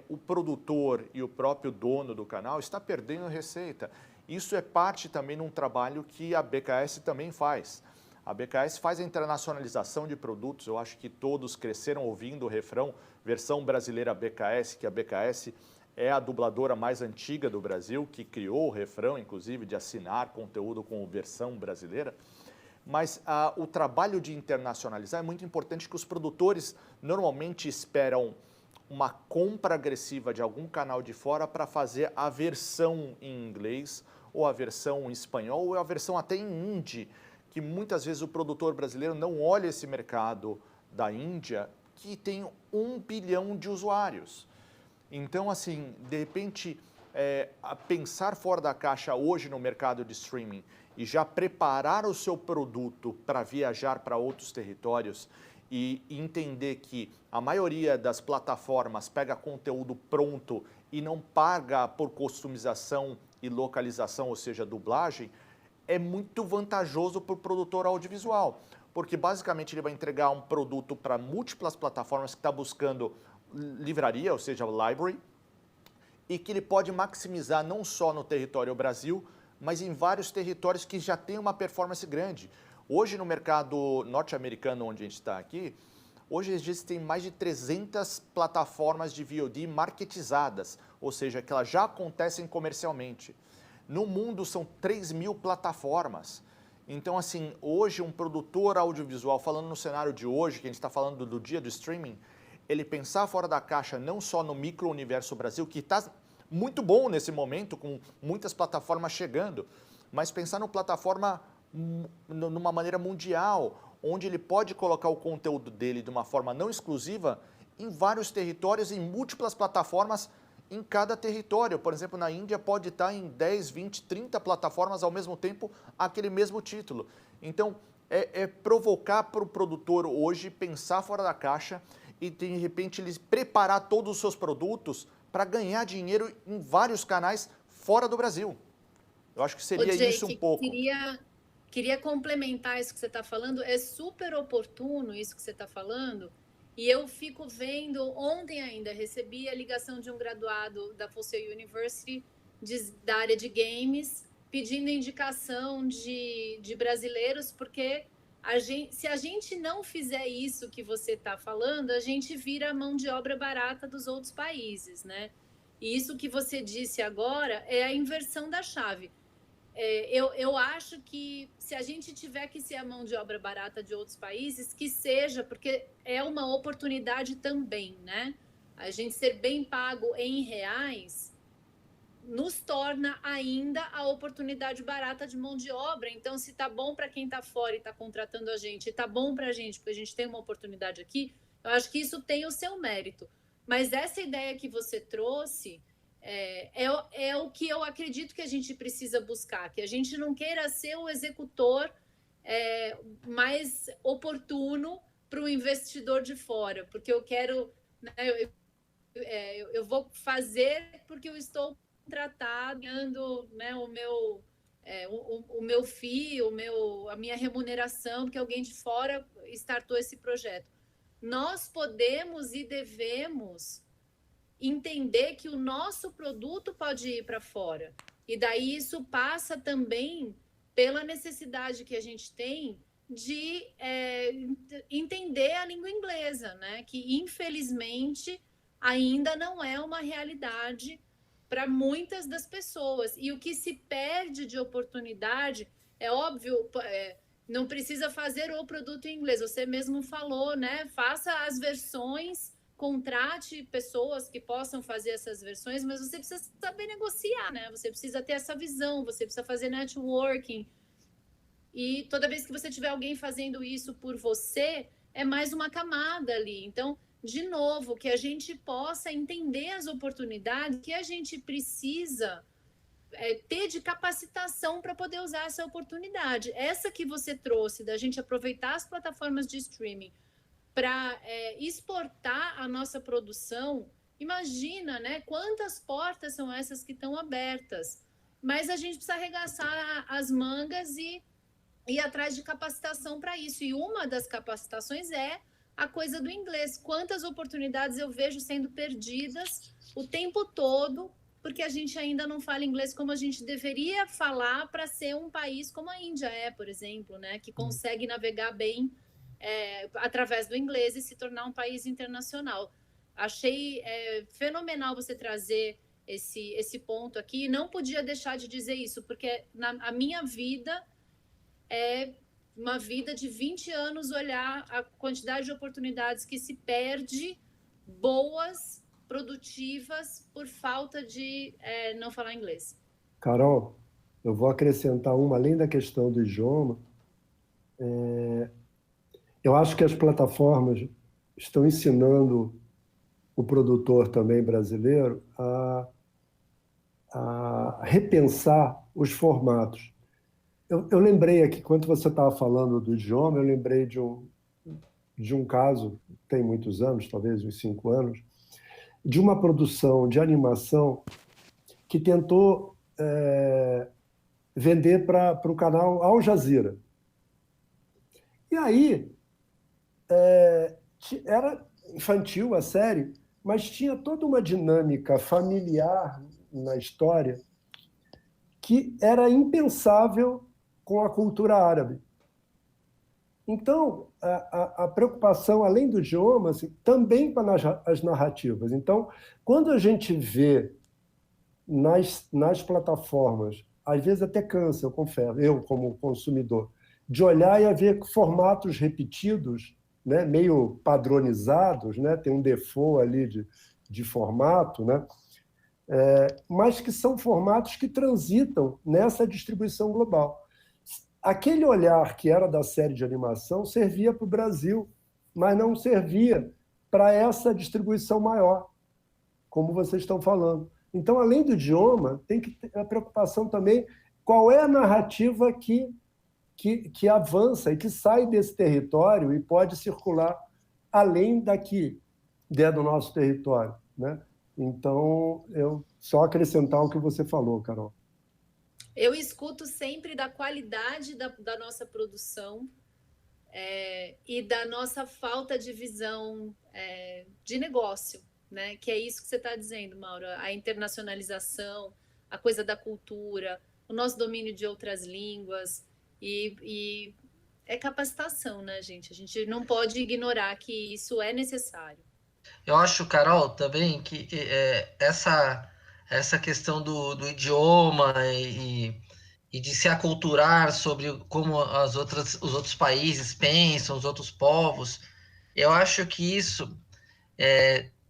o produtor e o próprio dono do canal está perdendo receita. Isso é parte também de um trabalho que a BKS também faz. A BKS faz a internacionalização de produtos, eu acho que todos cresceram ouvindo o refrão, versão brasileira BKS, que a BKS é a dubladora mais antiga do Brasil, que criou o refrão, inclusive, de assinar conteúdo com versão brasileira. Mas o trabalho de internacionalizar é muito importante, que os produtores normalmente esperam uma compra agressiva de algum canal de fora para fazer a versão em inglês, ou a versão em espanhol, ou a versão até em hindi, que muitas vezes o produtor brasileiro não olha esse mercado da Índia, que tem 1 bilhão de usuários. Então, assim, de repente, pensar fora da caixa hoje no mercado de streaming e já preparar o seu produto para viajar para outros territórios e entender que a maioria das plataformas pega conteúdo pronto e não paga por customização e localização, ou seja, dublagem, é muito vantajoso para o produtor audiovisual, porque basicamente ele vai entregar um produto para múltiplas plataformas que está buscando livraria, ou seja, library, e que ele pode maximizar não só no território Brasil, mas em vários territórios que já tem uma performance grande. Hoje no mercado norte-americano, onde a gente está aqui, hoje existem mais de 300 plataformas de VOD marketizadas, ou seja, que elas já acontecem comercialmente. No mundo são 3.000 plataformas. Então, assim, hoje um produtor audiovisual, falando no cenário de hoje, que a gente está falando do dia do streaming, ele pensar fora da caixa não só no micro-universo Brasil, que está muito bom nesse momento, com muitas plataformas chegando, mas pensar numa plataforma numa maneira mundial, onde ele pode colocar o conteúdo dele de uma forma não exclusiva em vários territórios, em múltiplas plataformas em cada território. Por exemplo, na Índia pode estar em 10, 20, 30 plataformas ao mesmo tempo aquele mesmo título. Então, provocar para o produtor hoje pensar fora da caixa e, de repente, ele preparar todos os seus produtos para ganhar dinheiro em vários canais fora do Brasil. Eu acho que seria isso um pouco. Queria complementar isso que você está falando. É super oportuno isso que você está falando. E eu fico vendo, ontem ainda recebi a ligação de um graduado da Full Sail University da área de games, pedindo indicação de brasileiros, porque se a gente não fizer isso que você está falando, a gente vira a mão de obra barata dos outros países, né? E isso que você disse agora é a inversão da chave. Eu acho que se a gente tiver que ser a mão de obra barata de outros países, que seja, porque é uma oportunidade também, né? A gente ser bem pago em reais nos torna ainda a oportunidade barata de mão de obra. Então, se tá bom para quem tá fora e tá contratando a gente, e tá bom para a gente, porque a gente tem uma oportunidade aqui, eu acho que isso tem o seu mérito. Mas essa ideia que você trouxe é o que eu acredito que a gente precisa buscar, que a gente não queira ser o executor mais oportuno para o investidor de fora, porque eu quero, né, eu vou fazer porque eu estou contratado, ganhando, né, o meu fee, a minha remuneração, porque alguém de fora startou esse projeto. Nós podemos e devemos entender que o nosso produto pode ir para fora. E daí isso passa também pela necessidade que a gente tem de entender a língua inglesa, né? Que, infelizmente, ainda não é uma realidade para muitas das pessoas. E o que se perde de oportunidade, é óbvio, não precisa fazer o produto em inglês. Você mesmo falou, né? Faça as versões, contrate pessoas que possam fazer essas versões, mas você precisa saber negociar, né? Você precisa ter essa visão, você precisa fazer networking. E toda vez que você tiver alguém fazendo isso por você, é mais uma camada ali. Então, de novo, que a gente possa entender as oportunidades que a gente precisa ter de capacitação para poder usar essa oportunidade. Essa que você trouxe, da gente aproveitar as plataformas de streaming para exportar a nossa produção, imagina, né, quantas portas são essas que estão abertas. Mas a gente precisa arregaçar as mangas e ir atrás de capacitação para isso. E uma das capacitações é a coisa do inglês. Quantas oportunidades eu vejo sendo perdidas o tempo todo, porque a gente ainda não fala inglês como a gente deveria falar para ser um país como a Índia por exemplo, né? Que consegue navegar bem através do inglês e se tornar um país internacional. Achei fenomenal você trazer esse ponto aqui. Não podia deixar de dizer isso, porque a minha vida é uma vida de 20 anos, olhar a quantidade de oportunidades que se perde, boas, produtivas, por falta de não falar inglês. Carol, eu vou acrescentar uma, além da questão do idioma. Eu acho que as plataformas estão ensinando o produtor também brasileiro a repensar os formatos. Eu lembrei aqui, quando você estava falando do idioma, eu lembrei de um caso, tem muitos anos, talvez uns 5 anos, de uma produção de animação que tentou vender para o canal Al Jazeera. E aí, era infantil a série, mas tinha toda uma dinâmica familiar na história que era impensável com a cultura árabe. Então, a preocupação, além do idioma, assim, também para as narrativas. Então, quando a gente vê nas plataformas, às vezes até cansa, eu confesso, eu como consumidor, de olhar e ver formatos repetidos, né, meio padronizados, né, tem um default ali de formato, né, mas que são formatos que transitam nessa distribuição global. Aquele olhar que era da série de animação servia para o Brasil, mas não servia para essa distribuição maior, como vocês estão falando. Então, além do idioma, tem que ter a preocupação também qual é a narrativa que avança e que sai desse território e pode circular além daqui, do nosso território, né? Então, eu só acrescentar o que você falou, Carol. Eu escuto sempre da qualidade da nossa produção e da nossa falta de visão de negócio, né? Que é isso que você está dizendo, Mauro, a internacionalização, a coisa da cultura, o nosso domínio de outras línguas e é capacitação, né, gente? A gente não pode ignorar que isso é necessário. Eu acho, Carol, também que essa questão do idioma e de se aculturar sobre como os outros países pensam, os outros povos, eu acho que isso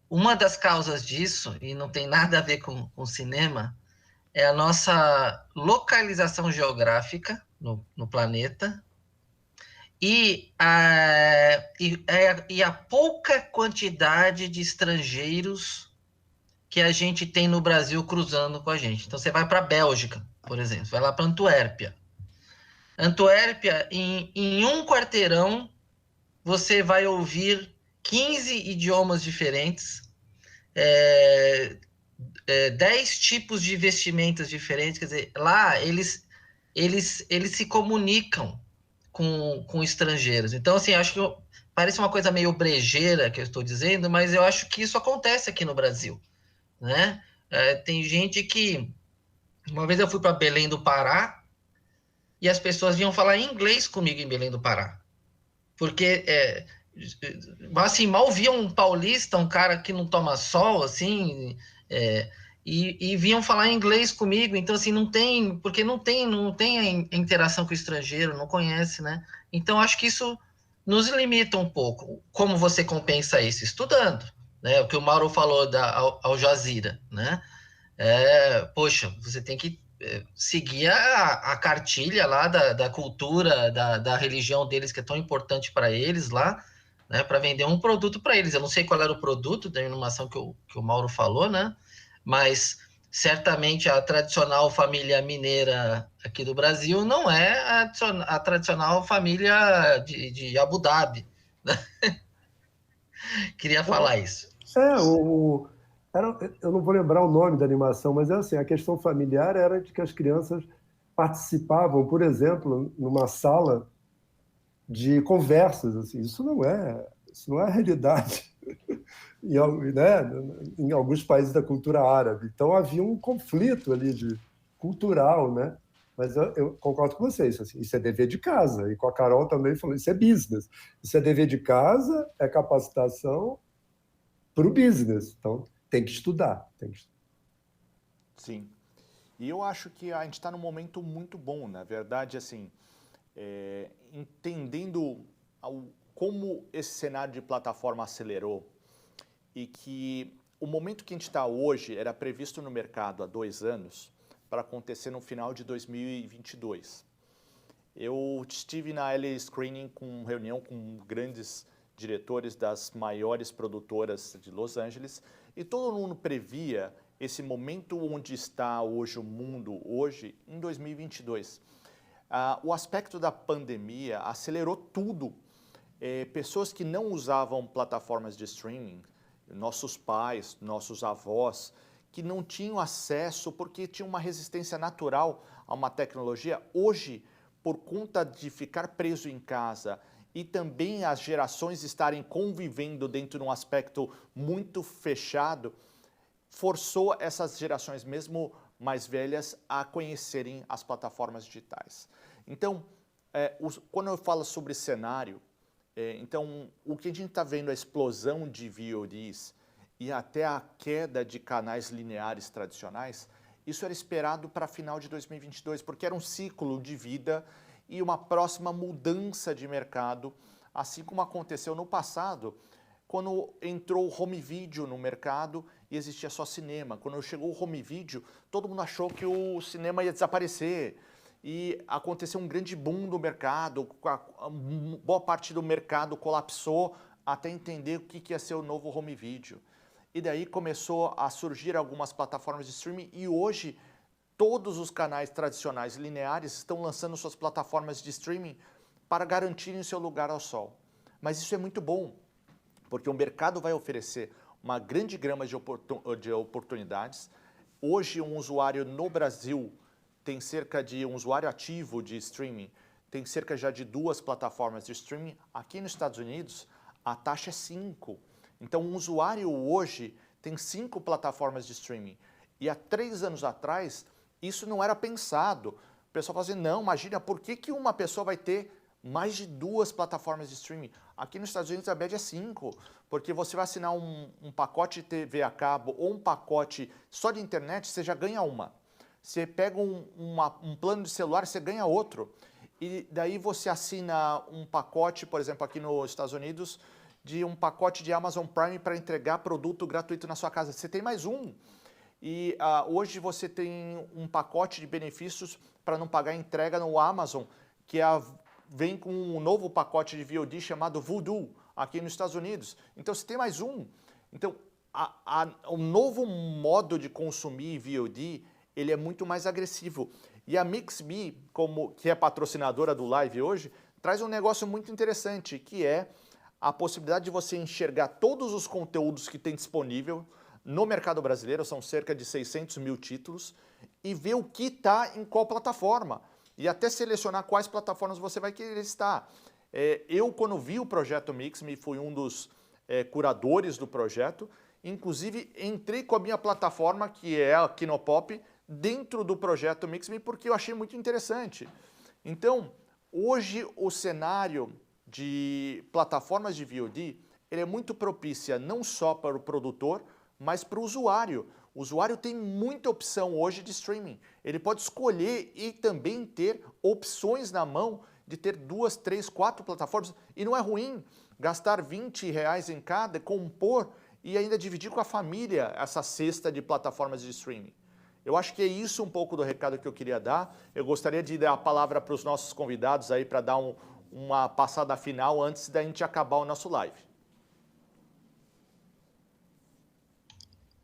uma das causas disso, e não tem nada a ver com cinema, é a nossa localização geográfica no planeta e a pouca quantidade de estrangeiros que a gente tem no Brasil cruzando com a gente. Então, você vai para a Bélgica, por exemplo, vai lá para Antuérpia. Antuérpia, em um quarteirão, você vai ouvir 15 idiomas diferentes, 10 tipos de vestimentas diferentes. Quer dizer, lá eles se comunicam com estrangeiros. Então, assim, acho que parece uma coisa meio brejeira que eu estou dizendo, mas eu acho que isso acontece aqui no Brasil, né? Tem gente que... Uma vez eu fui para Belém do Pará e as pessoas vinham falar inglês comigo em Belém do Pará. Porque, assim, mal via um paulista, um cara que não toma sol, assim... E vinham falar inglês comigo, então assim, porque não tem a interação com o estrangeiro, não conhece, né? Então acho que isso nos limita um pouco. Como você compensa isso? Estudando, né? O que o Mauro falou da Al Jazeera, né? Poxa, você tem que seguir a cartilha lá da cultura, da religião deles, que é tão importante para eles lá, né? Para vender um produto para eles. Eu não sei qual era o produto da animação que o Mauro falou, né? Mas certamente a tradicional família mineira aqui do Brasil não é a tradicional família de Abu Dhabi, né? Queria falar isso. Eu não vou lembrar o nome da animação, mas assim, a questão familiar era de que as crianças participavam, por exemplo, numa sala de conversas. Assim. Isso não é Isso não é a realidade em alguns países da cultura árabe. Então, havia um conflito ali cultural, né? Mas eu concordo com vocês, assim, isso é dever de casa. E com a Carol também falou, isso é business. Isso é dever de casa, é capacitação para o business. Então, tem que estudar. Sim. E eu acho que a gente está num momento muito bom, na verdade, assim, entendendo como esse cenário de plataforma acelerou e que o momento que a gente está hoje era previsto no mercado há 2 anos para acontecer no final de 2022. Eu estive na LA Screening com reunião com grandes diretores das maiores produtoras de Los Angeles e todo mundo previa esse momento onde está hoje o mundo, hoje, em 2022. O aspecto da pandemia acelerou tudo. Pessoas que não usavam plataformas de streaming, nossos pais, nossos avós, que não tinham acesso porque tinham uma resistência natural a uma tecnologia, hoje, por conta de ficar preso em casa e também as gerações estarem convivendo dentro de um aspecto muito fechado, forçou essas gerações, mesmo mais velhas, a conhecerem as plataformas digitais. Então, quando eu falo sobre cenário, então, o que a gente está vendo, a explosão de VODs e até a queda de canais lineares tradicionais, isso era esperado para final de 2022, porque era um ciclo de vida e uma próxima mudança de mercado, assim como aconteceu no passado, quando entrou o home video no mercado e existia só cinema. Quando chegou o home video, todo mundo achou que o cinema ia desaparecer. E aconteceu um grande boom no mercado, boa parte do mercado colapsou até entender o que ia ser o novo home video. E daí começou a surgir algumas plataformas de streaming e hoje todos os canais tradicionais lineares estão lançando suas plataformas de streaming para garantirem seu lugar ao sol. Mas isso é muito bom, porque o mercado vai oferecer uma grande gama de oportunidades. Hoje um usuário no Brasil tem cerca de um usuário ativo de streaming, tem cerca já de 2 plataformas de streaming. Aqui nos Estados Unidos, a taxa é 5. Então, um usuário hoje tem 5 plataformas de streaming. E há 3 anos atrás, isso não era pensado. O pessoal fala assim, não, imagina, por que uma pessoa vai ter mais de 2 plataformas de streaming? Aqui nos Estados Unidos a média é 5, porque você vai assinar um pacote de TV a cabo ou um pacote só de internet, você já ganha uma. Você pega um plano de celular, você ganha outro. E daí você assina um pacote, por exemplo, aqui nos Estados Unidos, de um pacote de Amazon Prime para entregar produto gratuito na sua casa. Você tem mais um. E hoje você tem um pacote de benefícios para não pagar entrega no Amazon, que vem com um novo pacote de VOD chamado Vudu, aqui nos Estados Unidos. Então você tem mais um. Então, o novo modo de consumir VOD, ele é muito mais agressivo. E a MixMe, que é patrocinadora do Live hoje, traz um negócio muito interessante, que é a possibilidade de você enxergar todos os conteúdos que tem disponível no mercado brasileiro, são cerca de 600 mil títulos, e ver o que está em qual plataforma. E até selecionar quais plataformas você vai querer estar. Eu, quando vi o projeto MixMe, fui um dos curadores do projeto, inclusive entrei com a minha plataforma, que é a Kinopop, dentro do projeto MixMe, porque eu achei muito interessante. Então, hoje o cenário de plataformas de VOD, ele é muito propícia não só para o produtor, mas para o usuário. O usuário tem muita opção hoje de streaming. Ele pode escolher e também ter opções na mão de ter 2, 3, 4 plataformas. E não é ruim gastar R$20 em cada, compor e ainda dividir com a família essa cesta de plataformas de streaming. Eu acho que é isso um pouco do recado que eu queria dar. Eu gostaria de dar a palavra para os nossos convidados aí para dar uma passada final antes da gente acabar o nosso live.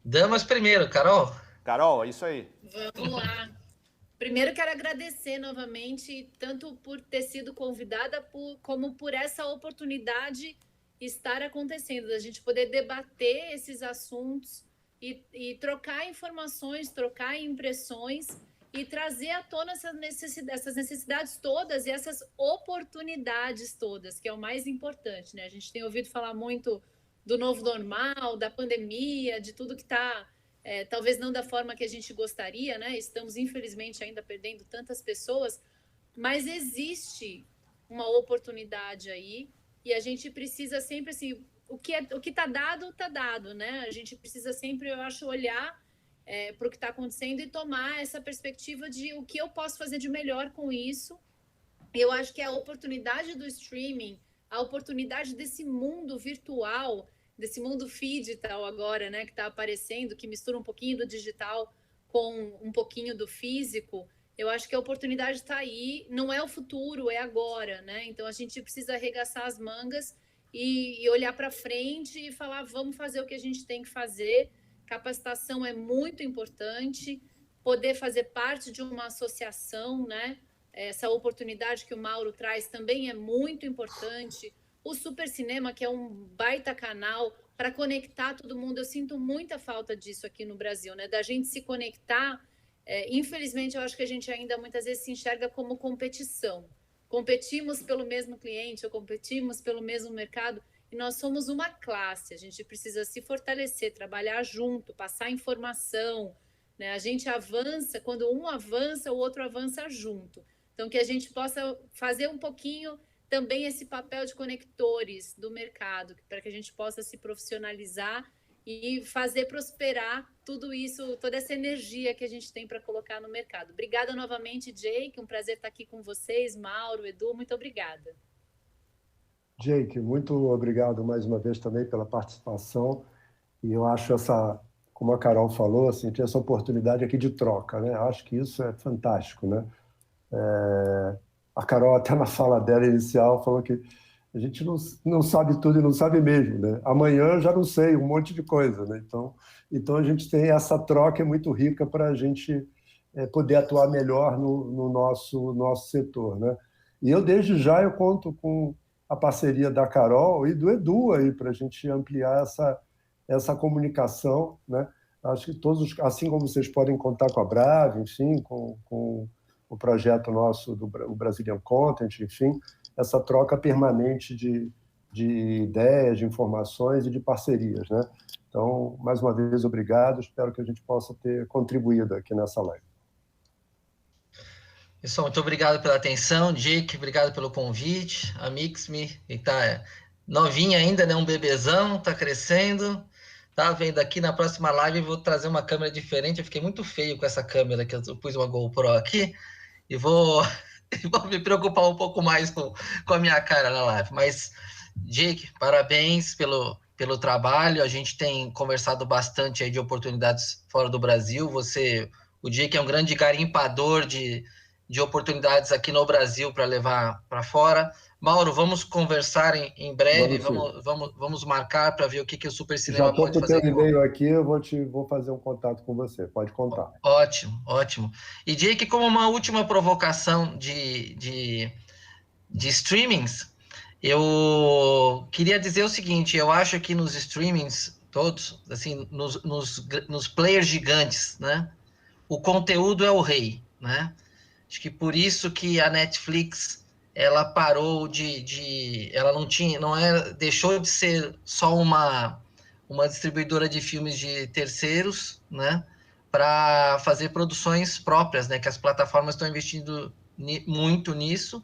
Damas primeiro, Carol. Carol, é isso aí. Vamos lá. Primeiro quero agradecer novamente, tanto por ter sido convidada, como por essa oportunidade estar acontecendo, da gente poder debater esses assuntos e trocar informações, trocar impressões e trazer à tona essas necessidades todas e essas oportunidades todas, que é o mais importante, né? A gente tem ouvido falar muito do novo normal, da pandemia, de tudo que está, talvez não da forma que a gente gostaria, né? Estamos, infelizmente, ainda perdendo tantas pessoas, mas existe uma oportunidade aí e a gente precisa sempre, assim, o que está dado, né? A gente precisa sempre, eu acho, olhar para o que está acontecendo e tomar essa perspectiva de o que eu posso fazer de melhor com isso. Eu acho que a oportunidade do streaming, a oportunidade desse mundo virtual, desse mundo digital agora, né, que está aparecendo, que mistura um pouquinho do digital com um pouquinho do físico, eu acho que a oportunidade está aí, não é o futuro, é agora, né? Então a gente precisa arregaçar as mangas e olhar para frente e falar, vamos fazer o que a gente tem que fazer. Capacitação é muito importante, poder fazer parte de uma associação, né? Essa oportunidade que o Mauro traz também é muito importante. O Supercinema, que é um baita canal para conectar todo mundo, eu sinto muita falta disso aqui no Brasil, né? Da gente se conectar. Infelizmente, eu acho que a gente ainda muitas vezes se enxerga como competição. Competimos pelo mesmo cliente, ou competimos pelo mesmo mercado, e nós somos uma classe, a gente precisa se fortalecer, trabalhar junto, passar informação, né? A gente avança, quando um avança, o outro avança junto. Então, que a gente possa fazer um pouquinho também esse papel de conectores do mercado, para que a gente possa se profissionalizar e fazer prosperar tudo isso, toda essa energia que a gente tem para colocar no mercado. Obrigada novamente, Jake, um prazer estar aqui com vocês, Mauro, Edu, muito obrigada. Jake, muito obrigado mais uma vez também pela participação. E eu acho como a Carol falou, assim, ter essa oportunidade aqui de troca, né? Acho que isso é fantástico, né? A Carol, até na fala dela inicial, falou que a gente não sabe tudo e não sabe mesmo, né? Amanhã eu já não sei um monte de coisa, né? Então a gente tem essa troca, é muito rica para a gente poder atuar melhor no nosso setor, né? E eu, desde já, eu conto com a parceria da Carol e do Edu aí para a gente ampliar essa comunicação, né? Acho que todos, assim como vocês podem contar com a Brave, enfim, com o projeto nosso do Brazilian Content, enfim, essa troca permanente de ideias, de informações e de parcerias, né? Então, mais uma vez, obrigado. Espero que a gente possa ter contribuído aqui nessa live. Pessoal, muito obrigado pela atenção. Jake, obrigado pelo convite. A Mixme está novinha ainda, né? Um bebezão, está crescendo. Tá vendo aqui na próxima live, vou trazer uma câmera diferente. Eu fiquei muito feio com essa câmera, que eu pus uma GoPro aqui. E vou me preocupar um pouco mais com a minha cara na live. Mas, Jake, parabéns pelo trabalho. A gente tem conversado bastante aí de oportunidades fora do Brasil. O Jake é um grande garimpador de oportunidades aqui no Brasil para levar para fora. Mauro, vamos conversar em breve, vamos marcar para ver o que o Supercinema pode fazer. Já estou com o teu e-mail aqui, eu vou fazer um contato com você, pode contar. Ótimo, ótimo. E Jake, como uma última provocação de streamings, eu queria dizer o seguinte, eu acho que nos streamings todos, assim, nos players gigantes, né, o conteúdo é o rei, né? Acho que por isso que a Netflix ela parou ela deixou de ser só uma distribuidora de filmes de terceiros, né, para fazer produções próprias, né, que as plataformas estão investindo muito nisso,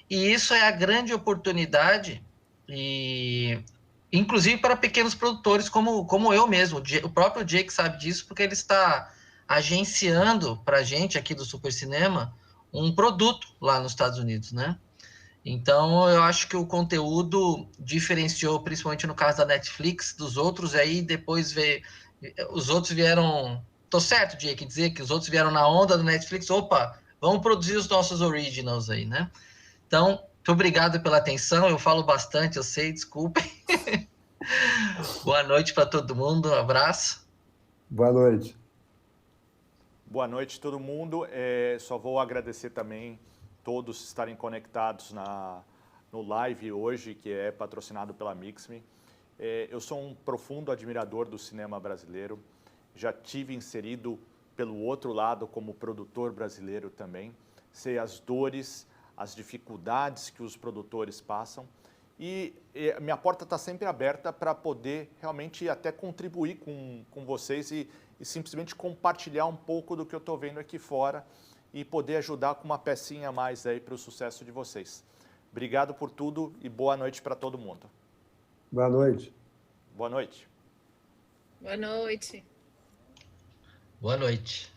e isso é a grande oportunidade, e inclusive para pequenos produtores como eu mesmo. O próprio Jake sabe disso, porque ele está agenciando para a gente aqui do Supercinema um produto lá nos Estados Unidos, né? Então, eu acho que o conteúdo diferenciou, principalmente no caso da Netflix, dos outros, aí depois os outros vieram... Tô certo, Jake, dizer que os outros vieram na onda da Netflix, opa, vamos produzir os nossos originals aí, né? Então, muito obrigado pela atenção, eu falo bastante, eu sei, desculpem. Boa noite para todo mundo, um abraço. Boa noite. Boa noite, todo mundo. Só vou agradecer também todos estarem conectados no live hoje, que é patrocinado pela Mixme. Eu sou um profundo admirador do cinema brasileiro. Já tive inserido pelo outro lado, como produtor brasileiro também, sei as dores, as dificuldades que os produtores passam. E minha porta está sempre aberta para poder realmente até contribuir com vocês e simplesmente compartilhar um pouco do que eu estou vendo aqui fora e poder ajudar com uma pecinha a mais aí para o sucesso de vocês. Obrigado por tudo e boa noite para todo mundo. Boa noite. Boa noite. Boa noite. Boa noite.